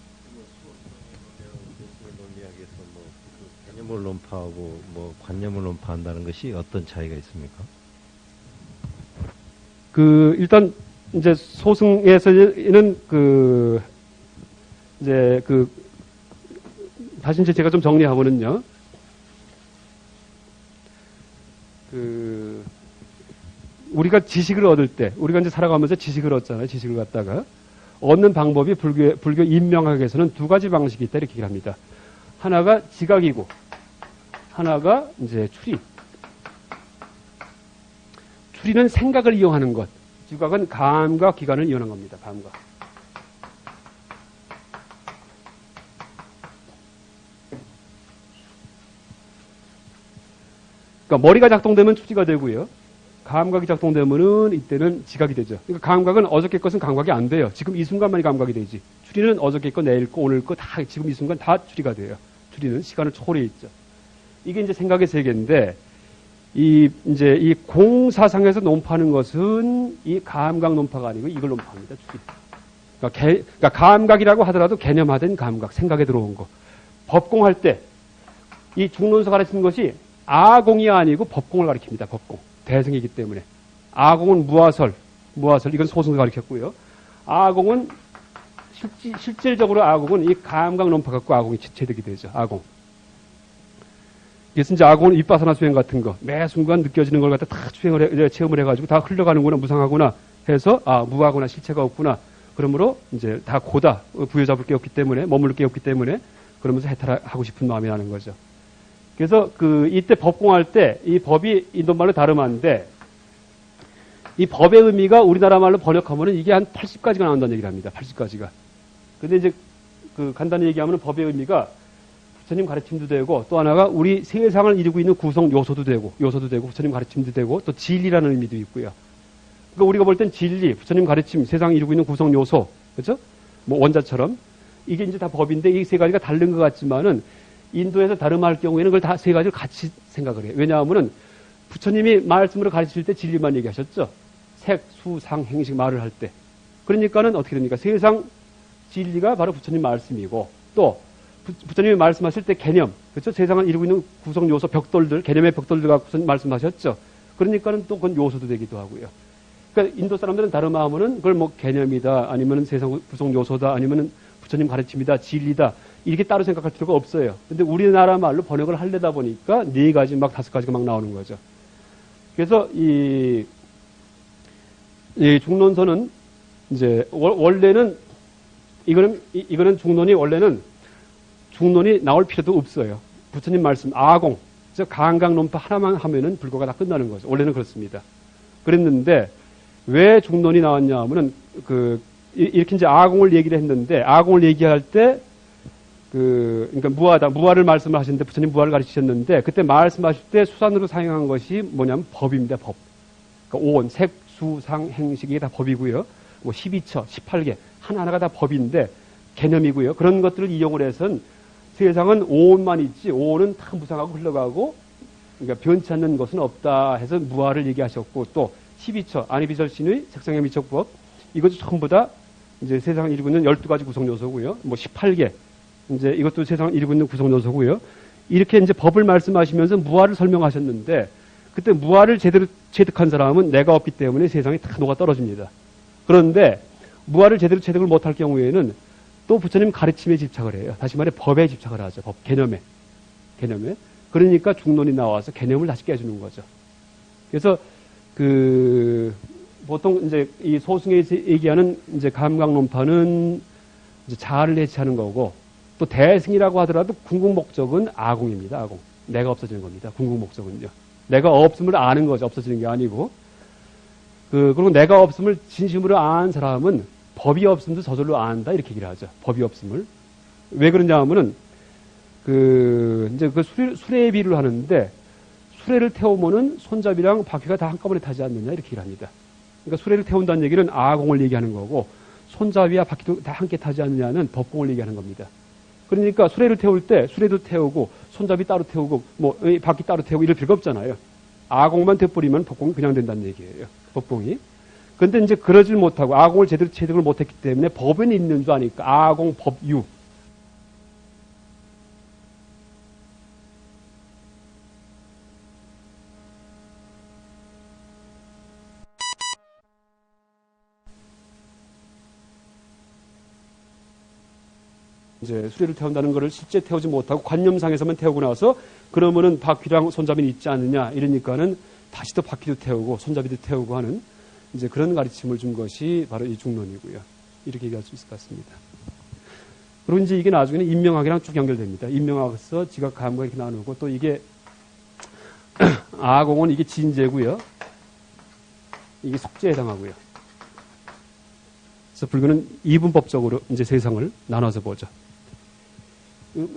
개념을 논파하고 관념을 논파한다는 것이 어떤 차이가 있습니까? 일단 이제 소승에서는 다시 이제 제가 좀 정리하면은요. 우리가 지식을 얻을 때, 우리가 이제 살아가면서 지식을 얻잖아요. 지식을 갖다가. 얻는 방법이 불교 인명학에서는 두 가지 방식이 있다. 이렇게 얘기를 합니다. 하나가 지각이고, 하나가 이제 추리. 추리는 생각을 이용하는 것. 지각은 감각 기관을 이용하는 겁니다. 감각. 그러니까 머리가 작동되면 추리가 되고요. 감각이 작동되면은 이때는 지각이 되죠. 그러니까 감각은 어저께 것은 감각이 안 돼요. 지금 이 순간만이 감각이 되지. 추리는 어저께 거, 내일 거, 오늘 거 다 지금 이 순간 다 추리가 돼요. 추리는 시간을 초월해 있죠. 이게 이제 생각의 세계인데 이 공사상에서 논파하는 것은 이 감각 논파가 아니고 이걸 논파합니다. 추리. 그러니까 감각이라고 하더라도 개념화된 감각, 생각에 들어온 거. 법공할 때 이 중론서 가르치는 것이 아공이 아니고 법공을 가르칩니다. 법공. 대승이기 때문에. 아공은 무아설 이건 소승을 가르쳤고요. 아공은 실질적으로 아공은 이 감각 논파 갖고 아공이 체득이 되죠. 아공. 그래서 이제 아공은 윗바사나 수행 같은 거 매 순간 느껴지는 걸 갖다 다 체험을 해가지고 다 흘러가는구나 무상하구나 해서 무하구나 실체가 없구나. 그러므로 이제 다 고다 부여잡을 게 없기 때문에 머무를 게 없기 때문에 그러면서 해탈하고 싶은 마음이 나는 거죠. 그래서 이때 법공할 때 이 법이 인도말로 다름한데 이 법의 의미가 우리나라 말로 번역하면은 이게 한 80가지가 나온다는 얘기를 합니다. 80가지가. 근데 이제 간단히 얘기하면 법의 의미가 부처님 가르침도 되고 또 하나가 우리 세상을 이루고 있는 구성 요소도 되고 부처님 가르침도 되고 또 진리라는 의미도 있고요. 그러니까 우리가 볼 땐 진리, 부처님 가르침, 세상을 이루고 있는 구성 요소, 그렇죠? 뭐 원자처럼 이게 이제 다 법인데 이 세 가지가 다른 것 같지만은 인도에서 다름할 경우에는 그걸 다 세 가지를 같이 생각을 해요. 왜냐하면은 부처님이 말씀으로 가르칠 때 진리만 얘기하셨죠. 색, 수, 상, 행식 말을 할 때. 그러니까는 어떻게 됩니까? 세상 진리가 바로 부처님 말씀이고 또 부처님이 말씀하실 때 개념, 그렇죠? 세상을 이루고 있는 구성 요소, 벽돌들, 개념의 벽돌들 갖고 부처님 말씀하셨죠. 그러니까는 또 그건 요소도 되기도 하고요. 그러니까 인도 사람들은 다름하면은 그걸 뭐 개념이다, 아니면은 세상 구성 요소다, 아니면은 부처님 가르침이다, 진리다 이렇게 따로 생각할 필요가 없어요. 근데 우리나라 말로 번역을 하려다 보니까 4가지 막 5가지가 막 나오는 거죠. 그래서 이 중론서는 이제 원래는 이거는 원래는 중론이 나올 필요도 없어요. 부처님 말씀 아공, 즉 감각 논파 하나만 하면은 불교가 다 끝나는 거죠. 원래는 그렇습니다. 그랬는데 왜 중론이 나왔냐 하면은 이렇게 이제 아공을 얘기를 했는데 아공을 얘기할 때 그러니까 무아를 말씀을 하시는데 부처님 무아를 가르치셨는데 그때 말씀하실 때 수산으로 사용한 것이 뭐냐면 법입니다. 법. 그러니까 오온, 색, 수, 상, 행식 이게 다 법이고요. 뭐 12처, 18개 하나하나가 다 법인데 개념이고요. 그런 것들을 이용을 해서는 세상은 오온만 있지 오온은 다 무상하고 흘러가고 그러니까 변치 않는 것은 없다 해서 무아를 얘기하셨고 또 12처 안이비설신의 색상의 미척법 이것도 전부 다 이제 세상을 이루고 있는 12가지 구성 요소고요. 뭐 18개 이제 이것도 세상을 이루고 있는 구성 요소고요. 이렇게 이제 법을 말씀하시면서 무아를 설명하셨는데 그때 무아를 제대로 체득한 사람은 내가 없기 때문에 세상이 다 녹아 떨어집니다. 그런데 무아를 제대로 체득을 못할 경우에는 또 부처님 가르침에 집착을 해요. 다시 말해 법에 집착을 하죠. 법, 개념에. 그러니까 중론이 나와서 개념을 다시 깨주는 거죠. 그래서 보통 이제 이 소승에서 얘기하는 이제 감각론파는 이제 자아를 해체하는 거고 또 대승이라고 하더라도 궁극 목적은 아공입니다. 아공. 내가 없어지는 겁니다. 궁극 목적은요. 내가 없음을 아는 거죠. 없어지는 게 아니고. 그리고 내가 없음을 진심으로 아는 사람은 법이 없음도 저절로 안다 이렇게 얘기를 하죠. 법이 없음을. 왜 그러냐 하면은 이제 수레에 비유를 하는데 수레를 태우면은 손잡이랑 바퀴가 다 한꺼번에 타지 않느냐 이렇게 얘기를 합니다. 그러니까 수레를 태운다는 얘기는 아공을 얘기하는 거고 손잡이와 바퀴도 다 함께 타지 않느냐는 법공을 얘기하는 겁니다. 그러니까 수레를 태울 때 수레도 태우고 손잡이 따로 태우고 뭐 바퀴 따로 태우고 이럴 필요가 없잖아요. 아공만 돼버리면 법공이 그냥 된다는 얘기예요. 법공이. 그런데 이제 그러질 못하고 아공을 제대로 체득을 못했기 때문에 법에는 있는 줄 아니까 아공 법유. 이제 수레를 태운다는 것을 실제 태우지 못하고 관념상에서만 태우고 나서 그러면은 바퀴랑 손잡이는 있지 않느냐 이러니까는 다시 또 바퀴도 태우고 손잡이도 태우고 하는 이제 그런 가르침을 준 것이 바로 이 중론이고요. 이렇게 얘기할 수 있을 것 같습니다. 그리고 이제 이게 나중에는 인명학이랑 쭉 연결됩니다. 인명학에서 지각 감각 이렇게 나누고 또 이게 아공은 이게 진재고요. 이게 속재에 해당하고요. 그래서 불교는 이분법적으로 이제 세상을 나눠서 보죠.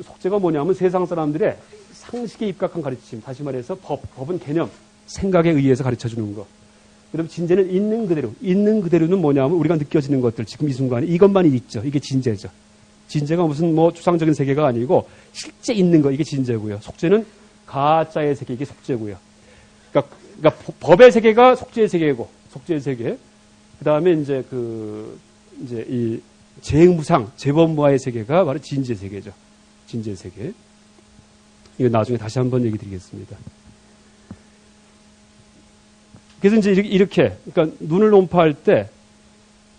속재가 뭐냐면 세상 사람들의 상식에 입각한 가르침, 다시 말해서 법은 개념, 생각에 의해서 가르쳐주는 거. 그다음 진재는 있는 그대로. 있는 그대로는 뭐냐면 우리가 느껴지는 것들, 지금 이 순간에 이것만이 있죠. 이게 진재죠. 진재가 무슨 뭐 추상적인 세계가 아니고 실제 있는 거, 이게 진재고요. 속재는 가짜의 세계, 이게 속재고요. 그러니까 법의 세계가 속재의 세계고, 속재의 세계. 그 다음에 이제 이제 이 재무상, 재범무아의 세계가 바로 진재 세계죠. 진재 세계. 이거 나중에 다시 한번 얘기 드리겠습니다. 그래서 이제 이렇게, 그러니까 눈을 논파할 때,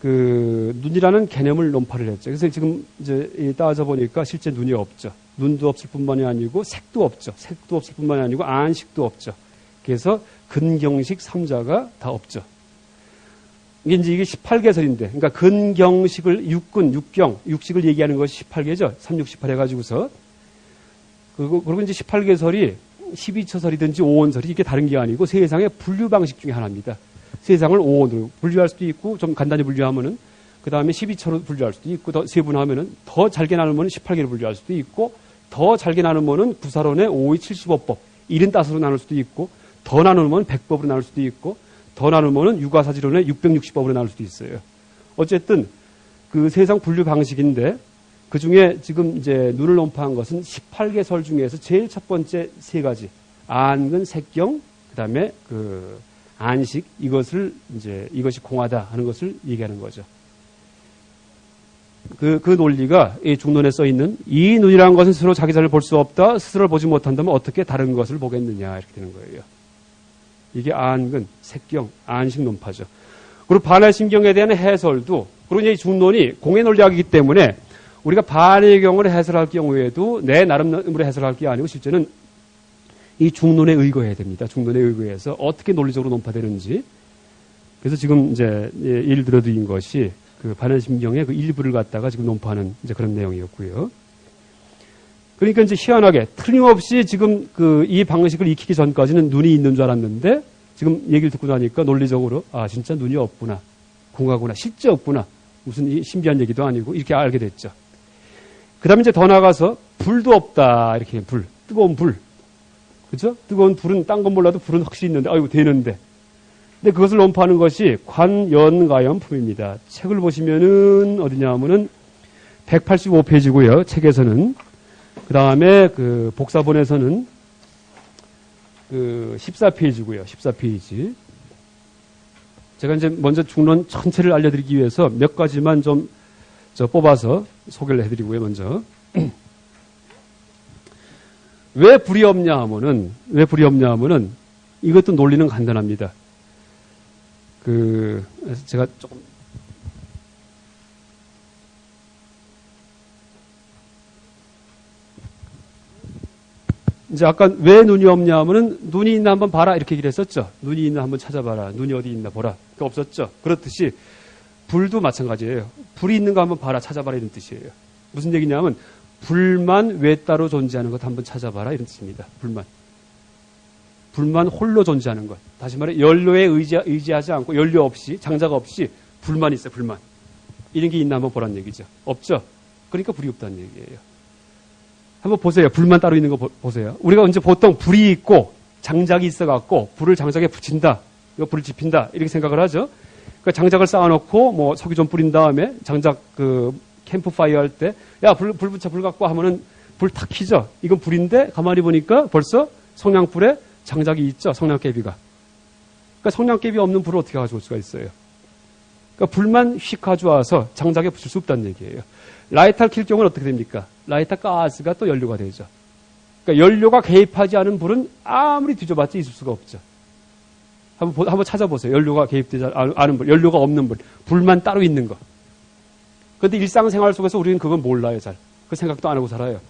눈이라는 개념을 논파를 했죠. 그래서 지금 이제 따져 보니까 실제 눈이 없죠. 눈도 없을 뿐만이 아니고 색도 없죠. 색도 없을 뿐만이 아니고 안식도 없죠. 그래서 근경식 3자가 다 없죠. 이게 18개설인데, 그러니까 근경식을 육식을 얘기하는 것이 18개죠. 3618 해가지고서. 그리고 이제 18개설이 12처설이든지 5원설이 이게 다른 게 아니고 세상의 분류 방식 중에 하나입니다. 세상을 5원으로 분류할 수도 있고, 좀 간단히 분류하면은, 그 다음에 12처로 분류할 수도 있고, 더 세분하면은, 더 잘게 나누면은 18개로 분류할 수도 있고, 더 잘게 나누면은 구사론의 5의 75법, 75으로 나눌 수도 있고, 더 나누면 100법으로 나눌 수도 있고, 더 나누면은 유가사지론의 660법으로 나눌 수도 있어요. 어쨌든 그 세상 분류 방식인데 그 중에 지금 이제 눈을 논파한 것은 18개설 중에서 제일 첫 번째 세 가지 안근, 색경, 그다음에 안식 이것이 공하다 하는 것을 얘기하는 거죠. 그 논리가 이 중론에 써 있는 이 눈이라는 것은 스스로 자기 자신을 볼 수 없다. 스스로를 보지 못한다면 어떻게 다른 것을 보겠느냐 이렇게 되는 거예요. 이게 안근, 색경, 안식 논파죠. 그리고 반해심경에 대한 해설도, 그리고 이제 중론이 공의 논리학이기 때문에 우리가 반해경을 해설할 경우에도 내 나름으로 해설할 게 아니고 실제는 이 중론에 의거해야 됩니다. 중론에 의거해서 어떻게 논리적으로 논파되는지. 그래서 지금 이제 예를 들어드린 것이 반해심경의 일부를 갖다가 지금 논파하는 이제 그런 내용이었고요. 그러니까 이제 희한하게 틀림없이 지금 이 방식을 익히기 전까지는 눈이 있는 줄 알았는데 지금 얘기를 듣고 나니까 논리적으로 진짜 눈이 없구나, 궁하구나, 실제 없구나, 무슨 신비한 얘기도 아니고 이렇게 알게 됐죠. 그 다음에 이제 더 나가서 불도 없다, 이렇게 불, 뜨거운 불, 그죠? 뜨거운 불은 딴 건 몰라도 불은 확실히 있는데, 아이고 되는데. 근데 그것을 논파하는 것이 관연가연품입니다. 책을 보시면은 어디냐면은 185페이지고요. 책에서는. 그 다음에 그 복사본에서는 그 14페이지고요. 14페이지. 제가 이제 먼저 중론 전체를 알려드리기 위해서 몇 가지만 좀 뽑아서 소개를 해드리고요. 먼저. 왜 불이 없냐 하면은 이것도 논리는 간단합니다. 제가 조금 이제 아까 왜 눈이 없냐 하면은 눈이 있나 한번 봐라 이렇게 얘기를 했었죠. 눈이 있나 한번 찾아봐라. 눈이 어디 있나 보라. 그거 없었죠. 그렇듯이 불도 마찬가지예요. 불이 있는 거 한번 봐라, 찾아봐라 이런 뜻이에요. 무슨 얘기냐면 불만 왜 따로 존재하는 것 한번 찾아봐라 이런 뜻입니다. 불만 홀로 존재하는 것. 다시 말해 연료에 의지하지 않고 연료 없이 장작 없이 불만 있어요. 불만. 이런 게 있나 한번 보라는 얘기죠. 없죠. 그러니까 불이 없다는 얘기예요. 한번 보세요. 불만 따로 있는 거 보세요. 우리가 이제 보통 불이 있고 장작이 있어갖고 불을 장작에 붙인다. 이거 불을 지핀다. 이렇게 생각을 하죠. 그러니까 장작을 쌓아놓고 뭐 석유 좀 뿌린 다음에 장작 캠프파이어 할 때 야 불 붙여 불 갖고 하면은 불 탁 켜죠. 이건 불인데 가만히 보니까 벌써 성냥불에 장작이 있죠. 성냥개비가. 그러니까 성냥개비 없는 불을 어떻게 가져올 수가 있어요. 그러니까 불만 휙 가져와서 장작에 붙일 수 없다는 얘기예요. 라이터를 킬 경우는 어떻게 됩니까? 라이터 가스가 또 연료가 되죠. 그러니까 연료가 개입하지 않은 불은 아무리 뒤져봤자 있을 수가 없죠. 한번 찾아보세요. 연료가 개입되지 않은 불, 연료가 없는 불, 불만 따로 있는 거. 그런데 일상생활 속에서 우리는 그건 몰라요, 잘. 그 생각도 안 하고 살아요.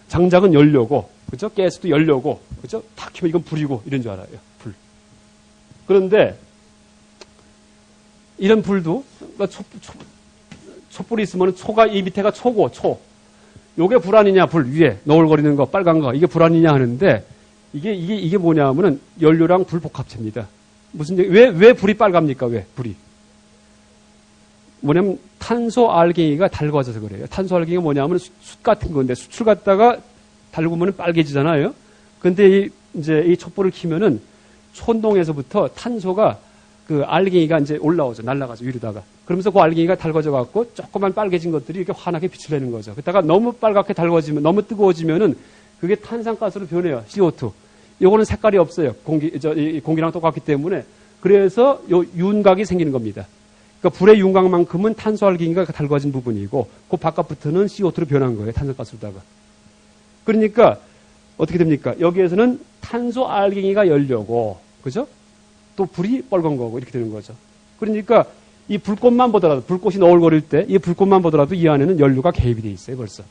장작은 연료고, 그죠? 가스도 연료고, 그죠? 탁 켜면 이건 불이고, 이런 줄 알아요. 불. 그런데, 이런 불도, 촛불이 있으면 초가, 이 밑에가 초고, 초. 요게 불 아니냐, 불 위에, 너울거리는 거, 빨간 거, 이게 불 아니냐 하는데, 이게 뭐냐 하면은 연료랑 불 복합체입니다. 무슨 얘기, 왜 불이 빨갑니까? 왜? 불이. 뭐냐면 탄소 알갱이가 달궈져서 그래요. 탄소 알갱이가 뭐냐면 숯 같은 건데 숯을 갖다가 달구면 빨개지잖아요. 근데 이제 이 촛불을 켜면은 촌동에서부터 탄소가 그 알갱이가 이제 올라오죠. 날아가죠. 위로다가. 그러면서 그 알갱이가 달궈져 갖고 조그만 빨개진 것들이 이렇게 환하게 빛을 내는 거죠. 그러다가 너무 빨갛게 달궈지면, 너무 뜨거워지면은 그게 탄산가스로 변해요. CO2. 요거는 색깔이 없어요. 공기랑 똑같기 때문에. 그래서 요 윤곽이 생기는 겁니다. 그러니까 불의 윤곽만큼은 탄소 알갱이가 달궈진 부분이고, 그 바깥부터는 CO2로 변한 거예요. 탄산가스로다가. 그러니까 어떻게 됩니까? 여기에서는 탄소 알갱이가 연료고, 그죠? 또 불이 빨간 거고 이렇게 되는 거죠. 그러니까 이 불꽃만 보더라도, 불꽃이 너울거릴 때 이 불꽃만 보더라도 이 안에는 연료가 개입이 돼 있어요. 벌써.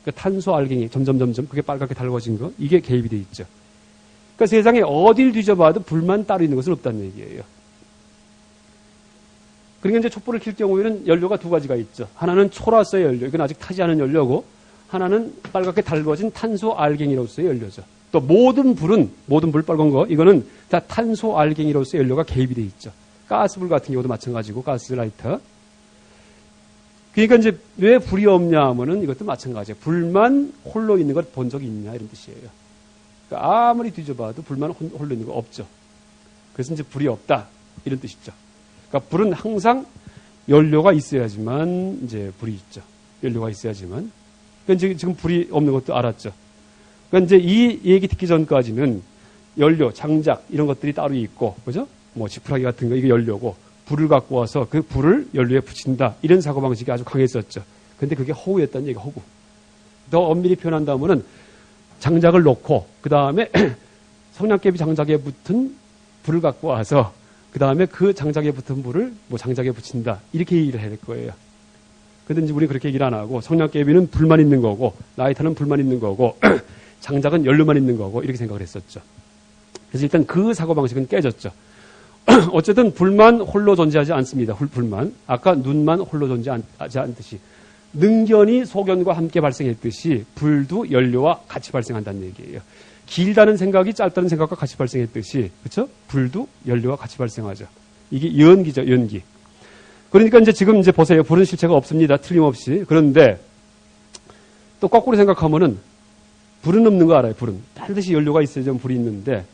그러니까 탄소 알갱이 점점 그게 빨갛게 달궈진 거, 이게 개입이 돼 있죠. 그러니까 세상에 어딜 뒤져봐도 불만 따로 있는 것은 없다는 얘기예요. 그러니까 이제 촛불을 킬 경우에는 연료가 두 가지가 있죠. 하나는 초라서의 연료, 이건 아직 타지 않은 연료고, 하나는 빨갛게 달궈진 탄소 알갱이로서의 연료죠. 또 모든 불 빨간 거, 이거는 다 탄소 알갱이로서의 연료가 개입이 돼 있죠. 가스불 같은 경우도 마찬가지고, 가스 라이터. 그러니까 이제 왜 불이 없냐 하면은 이것도 마찬가지예요. 불만 홀로 있는 걸 본 적이 있냐 이런 뜻이에요. 그러니까 아무리 뒤져봐도 불만 홀로 있는 거 없죠. 그래서 이제 불이 없다 이런 뜻이죠. 그러니까 불은 항상 연료가 있어야지만 이제 불이 있죠. 연료가 있어야지만. 그러니까 지금 불이 없는 것도 알았죠. 그러니까 이제 이 얘기 듣기 전까지는 연료, 장작 이런 것들이 따로 있고, 그죠? 뭐 지푸라기 같은 거 이게 연료고, 불을 갖고 와서 그 불을 연료에 붙인다 이런 사고방식이 아주 강했었죠. 근데 그게 허구였다는 얘기가 허구. 더 엄밀히 표현한다면은 장작을 놓고 그 다음에 성냥개비 장작에 붙은 불을 갖고 와서 그 다음에 그 장작에 붙은 불을 뭐 장작에 붙인다 이렇게 얘기를 해야 될 거예요. 근데 이제 우리 그렇게 얘기를 안 하고 성냥개비는 불만 있는 거고 라이터는 불만 있는 거고 장작은 연료만 있는 거고 이렇게 생각을 했었죠. 그래서 일단 그 사고방식은 깨졌죠. 어쨌든 불만 홀로 존재하지 않습니다. 불만. 아까 눈만 홀로 존재하지 않듯이 능견이 소견과 함께 발생했듯이 불도 연료와 같이 발생한다는 얘기예요. 길다는 생각이 짧다는 생각과 같이 발생했듯이, 그렇죠? 불도 연료와 같이 발생하죠. 이게 연기죠, 연기. 그러니까 이제 지금 이제 보세요. 불은 실체가 없습니다. 틀림없이. 그런데 또 거꾸로 생각하면은 불은 없는 거 알아요, 불은. 반드시 연료가 있어야지 불이 있는데,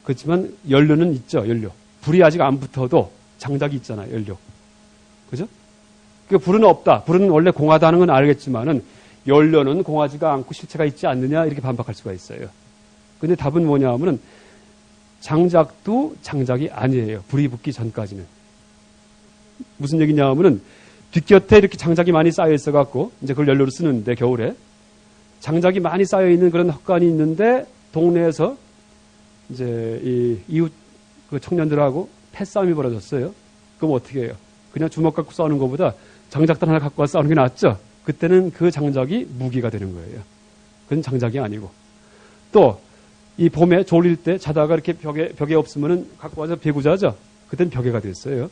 그렇지만 연료는 있죠, 연료. 불이 아직 안 붙어도 장작이 있잖아요, 연료. 그죠? 그러니까 불은 없다. 불은 원래 공하다는 건 알겠지만은 연료는 공하지가 않고 실체가 있지 않느냐 이렇게 반박할 수가 있어요. 근데 답은 뭐냐 하면은 장작도 장작이 아니에요. 불이 붙기 전까지는. 무슨 얘기냐 하면은 뒷곁에 이렇게 장작이 많이 쌓여 있어 갖고 이제 그걸 연료로 쓰는데 겨울에 장작이 많이 쌓여 있는 그런 헛간이 있는데 동네에서 이제 이 이웃 그 청년들하고 패싸움이 벌어졌어요. 그럼 어떻게 해요? 그냥 주먹 갖고 싸우는 것보다 장작단 하나 갖고 와서 싸우는 게 낫죠? 그때는 그 장작이 무기가 되는 거예요. 그건 장작이 아니고. 또 이 봄에 졸릴 때 자다가 이렇게 벽에 없으면은 갖고 와서 배구자죠? 그땐 벽에가 됐어요.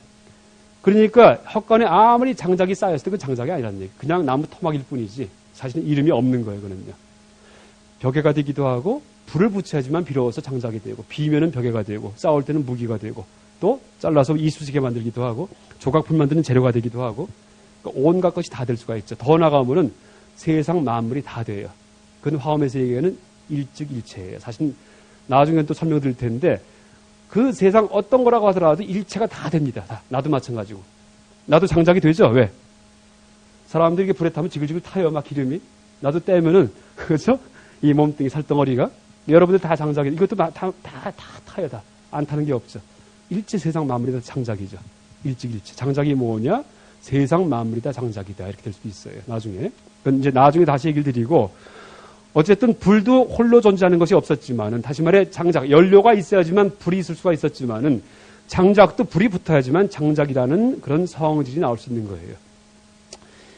그러니까 헛간에 아무리 장작이 쌓였을 때 그건 장작이 아니라는 얘기. 그냥 나무 토막일 뿐이지 사실은 이름이 없는 거예요. 그는요. 벽에가 되기도 하고 불을 붙여야지만 비로소 장작이 되고 비면은 벽에가 되고 싸울 때는 무기가 되고 또 잘라서 이쑤시개 만들기도 하고 조각품 만드는 재료가 되기도 하고 그러니까 온갖 것이 다 될 수가 있죠. 더 나가면은 세상 만물이 다 돼요. 그건 화엄의 세계에는 일즉일체예요. 사실 나중에 또 설명드릴 텐데 그 세상 어떤 거라고 하더라도 일체가 다 됩니다. 다. 나도 마찬가지고. 나도 장작이 되죠. 왜? 사람들이 이렇게 불에 타면 지글지글 타요. 막 기름이. 나도 떼면은 그렇죠? 이 몸뚱이 살덩어리가 여러분들 다 장작이 이것도 다 타요. 다. 안 타는 게 없죠. 일체 세상 만물이 다 장작이죠. 일즉일체. 장작이 뭐냐? 세상 만물이 다 장작이다. 이렇게 될 수도 있어요. 나중에. 그건 이제 나중에 다시 얘기를 드리고 어쨌든 불도 홀로 존재하는 것이 없었지만은 다시 말해 장작, 연료가 있어야지만 불이 있을 수가 있었지만은 장작도 불이 붙어야지만 장작이라는 그런 성질이 나올 수 있는 거예요.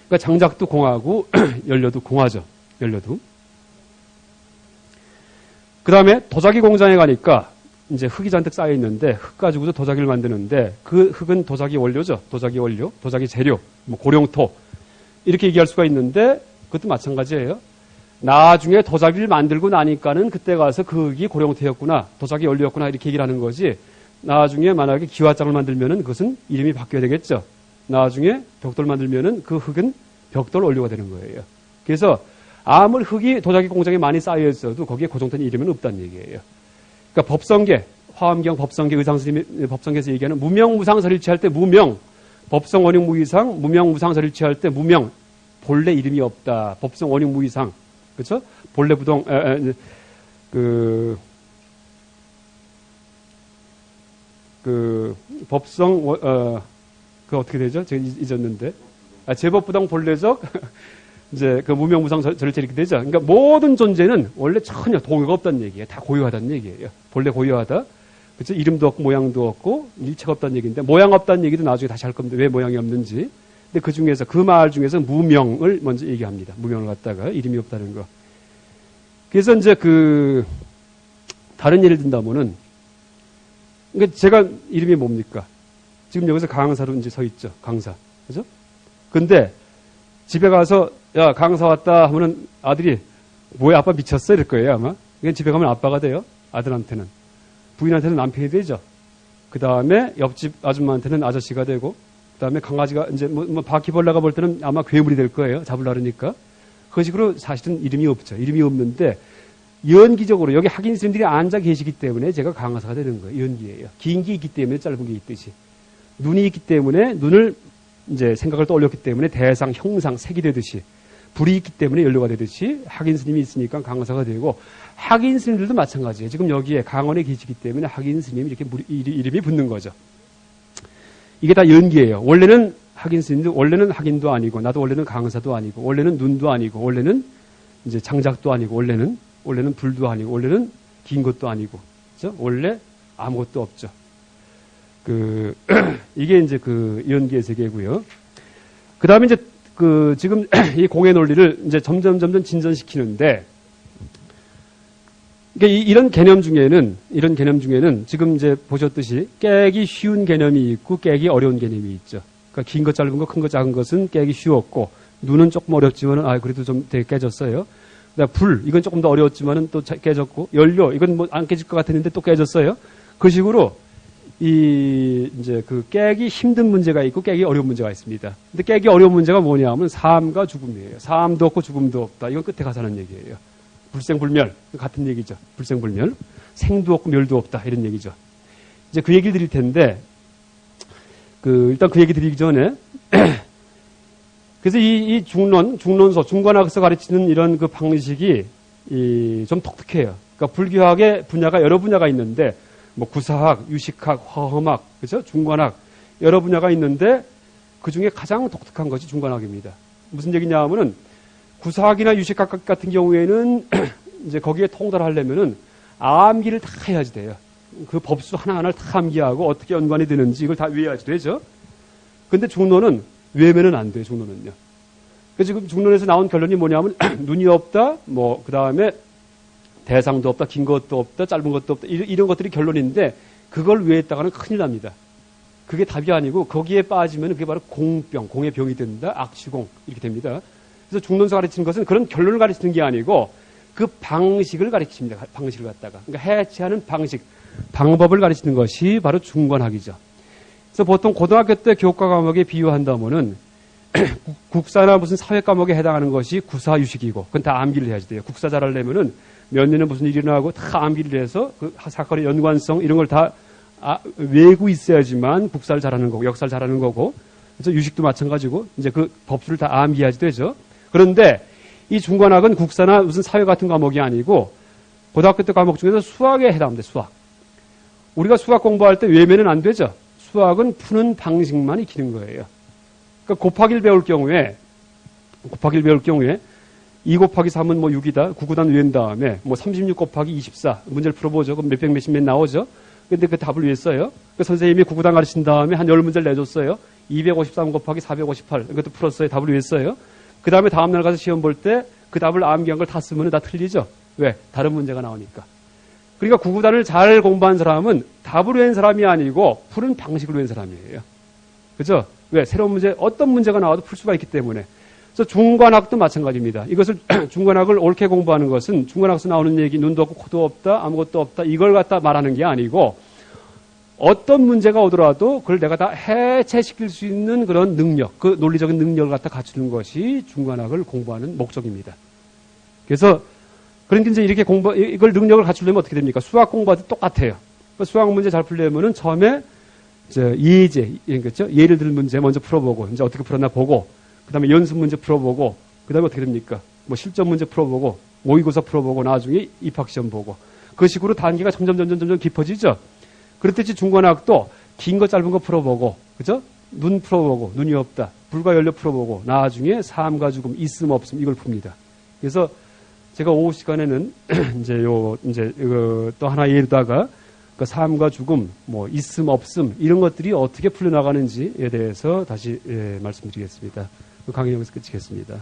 그러니까 장작도 공하고 연료도 공하죠. 연료도. 그 다음에 도자기 공장에 가니까 이제 흙이 잔뜩 쌓여 있는데 흙 가지고도 도자기를 만드는데 그 흙은 도자기 원료죠. 도자기 원료, 도자기 재료, 뭐 고령토 이렇게 얘기할 수가 있는데 그것도 마찬가지예요. 나중에 도자기를 만들고 나니까는 그때 가서 그 흙이 고령토였구나, 도자기 원료였구나 이렇게 얘기를 하는 거지. 나중에 만약에 기와장을 만들면은 그것은 이름이 바뀌어야 되겠죠. 나중에 벽돌 만들면은 그 흙은 벽돌 원료가 되는 거예요. 그래서 아무리 흙이 도자기 공장에 많이 쌓여 있어도 거기에 고정된 이름은 없다는 얘기예요. 그러니까 법성계, 화엄경 법성계 의상스님이 법성계에서 얘기하는 무명무상설일치할 때 무명, 법성 원흉 무이상, 무명무상설일치할 때 무명, 본래 이름이 없다. 법성 원흉 무이상, 그렇죠? 본래 부동 법성 그 어떻게 되죠? 제가 잊었는데 제법부당 본래적 이제 그 무명무상 절체 이렇게 되죠. 그러니까 모든 존재는 원래 전혀 동요가 없다는 얘기예요. 다 고유하다는 얘기예요. 본래 고유하다. 그렇죠? 이름도 없고 모양도 없고 일체가 없다는 얘기인데 모양 없다는 얘기도 나중에 다시 할 겁니다. 왜 모양이 없는지. 근데 그 중에서 그 말 중에서 무명을 먼저 얘기합니다. 무명을 갖다가 이름이 없다는 거. 그래서 이제 그 다른 예를 든다면은 그러니까 제가 이름이 뭡니까? 지금 여기서 강사로 이제 서 있죠. 강사. 그죠? 근데 집에 가서 야 강사 왔다 하면은 아들이 뭐야 아빠 미쳤어 이럴 거예요 아마. 그냥 집에 가면 아빠가 돼요. 아들한테는. 부인한테는 남편이 되죠. 그 다음에 옆집 아줌마한테는 아저씨가 되고 그 다음에 강아지가 이제 뭐 바퀴벌레가 볼 때는 아마 괴물이 될 거예요. 잡으려 그러니까. 그 식으로 사실은 이름이 없죠. 이름이 없는데 연기적으로 여기 학인 스님들이 앉아 계시기 때문에 제가 강화사가 되는 거예요. 연기예요. 긴 게 있기 때문에 짧은 게 있듯이. 눈이 있기 때문에 눈을 이제 생각을 떠올렸기 때문에 대상, 형상, 색이 되듯이 불이 있기 때문에 연료가 되듯이 학인 스님이 있으니까 강화사가 되고 학인 스님들도 마찬가지예요. 지금 여기에 강원에 계시기 때문에 학인 스님이 이렇게 이름이 붙는 거죠. 이게 다 연기예요. 원래는 학인 스님도 원래는 학인도 아니고 나도 원래는 강사도 아니고 원래는 눈도 아니고 원래는 이제 장작도 아니고 원래는 불도 아니고 원래는 긴 것도 아니고 그렇죠? 원래 아무것도 없죠. 이게 이제 그 연기의 세계고요. 그 다음에 이제 지금 이 공의 논리를 이제 점점 진전시키는데 그러니까 이런 개념 중에는 지금 이제 보셨듯이 깨기 쉬운 개념이 있고 깨기 어려운 개념이 있죠. 그러니까 긴 것, 짧은 것, 큰 것, 작은 것은 깨기 쉬웠고 눈은 조금 어렵지만은 그래도 좀 되게 깨졌어요. 불, 이건 조금 더 어려웠지만은 또 깨졌고, 연료, 이건 뭐 안 깨질 것 같았는데 또 깨졌어요. 그 식으로 이제 그 깨기 힘든 문제가 있고 깨기 어려운 문제가 있습니다. 근데 깨기 어려운 문제가 뭐냐 하면 삶과 죽음이에요. 삶도 없고 죽음도 없다. 이건 끝에 가서 하는 얘기예요. 불생불멸. 같은 얘기죠. 불생불멸. 생도 없고 멸도 없다. 이런 얘기죠. 이제 그 얘기를 드릴 텐데, 일단 그 얘기 드리기 전에, 그래서 이 중론서, 중관학에서 가르치는 이런 그 방식이 좀 독특해요. 그러니까 불교학의 분야가 여러 분야가 있는데, 뭐 구사학, 유식학, 화엄학, 그죠? 중관학 여러 분야가 있는데 그 중에 가장 독특한 것이 중관학입니다. 무슨 얘기냐 하면은 구사학이나 유식학 같은 경우에는 이제 거기에 통달하려면은 암기를 다 해야지 돼요. 그 법수 하나하나를 다 암기하고 어떻게 연관이 되는지 이걸 다 외워야지 되죠. 근데 중론은 외우면은 안 돼요, 중론은요. 그래서 지금 중론에서 나온 결론이 뭐냐면 눈이 없다, 뭐 그 다음에 대상도 없다, 긴 것도 없다, 짧은 것도 없다, 이런 것들이 결론인데 그걸 외웠다가는 큰일 납니다. 그게 답이 아니고 거기에 빠지면 그게 바로 공병, 공의 병이 된다, 악시공 이렇게 됩니다. 그래서 중론서 가르치는 것은 그런 결론을 가르치는 게 아니고 그 방식을 가르칩니다. 방식을 갖다가. 그러니까 해체하는 방식, 방법을 가르치는 것이 바로 중관학이죠. 그래서 보통 고등학교 때 교과 과목에 비유한다면은 국사나 무슨 사회 과목에 해당하는 것이 구사유식이고 그건 다 암기를 해야지 돼요. 국사 잘하려면은 몇 년에 무슨 일이 일어나고 다 암기를 해서 그 사건의 연관성 이런 걸 다 외우고 있어야지만 국사를 잘하는 거고 역사를 잘하는 거고 그래서 유식도 마찬가지고 이제 그 법수를 다 암기해야지 되죠. 그런데 이 중관학은 국사나 무슨 사회 같은 과목이 아니고 고등학교 때 과목 중에서 수학에 해당합니다. 수학. 우리가 수학 공부할 때 외우면은 안 되죠. 수학은 푸는 방식만 익히는 거예요. 그러니까 곱하기를 배울 경우에 2 곱하기 3은 뭐 6이다. 9구단 외운 다음에 뭐 36 곱하기 24 문제를 풀어보죠. 그럼 몇백 몇십몇 나오죠. 근데 그 답을 외웠어요. 그 선생님이 9구단 가르친 다음에 한 10문제를 내줬어요. 253 곱하기 458 이것도 풀었어요. 답을 외웠어요. 그 다음에 다음날 가서 시험 볼 때 그 답을 암기한 걸 다 쓰면 다 틀리죠. 왜? 다른 문제가 나오니까. 그러니까 9구단을 잘 공부한 사람은 답을 외운 사람이 아니고 푸는 방식을 외운 사람이에요. 그죠? 왜? 새로운 문제, 어떤 문제가 나와도 풀 수가 있기 때문에. 그래서 중관학도 마찬가지입니다. 이것을 중관학을 옳게 공부하는 것은 중관학에서 나오는 얘기 눈도 없고 코도 없다 아무것도 없다 이걸 갖다 말하는 게 아니고 어떤 문제가 오더라도 그걸 내가 다 해체시킬 수 있는 그런 능력, 그 논리적인 능력을 갖다 갖추는 것이 중관학을 공부하는 목적입니다. 그래서 그러니까 이제 이렇게 이걸 능력을 갖추려면 어떻게 됩니까? 수학 공부와도 똑같아요. 수학 문제 잘 풀려면은 처음에 예제, 그렇죠? 예를 들 문제 먼저 풀어보고 이제 어떻게 풀었나 보고 그 다음에 연습 문제 풀어보고, 그 다음에 어떻게 됩니까? 뭐 실전 문제 풀어보고, 모의고사 풀어보고, 나중에 입학시험 보고. 그 식으로 단계가 점점 깊어지죠? 그렇듯이 중관학도 긴 거 짧은 거 풀어보고, 그죠? 눈 풀어보고, 눈이 없다. 불과 연료 풀어보고, 나중에 삶과 죽음, 있음 없음, 이걸 풉니다. 그래서 제가 오후 시간에는 이제 또 하나 예로다가 그 삶과 죽음, 뭐 있음 없음, 이런 것들이 어떻게 풀려나가는지에 대해서 다시 말씀드리겠습니다. 강의 여기서 끝이겠습니다.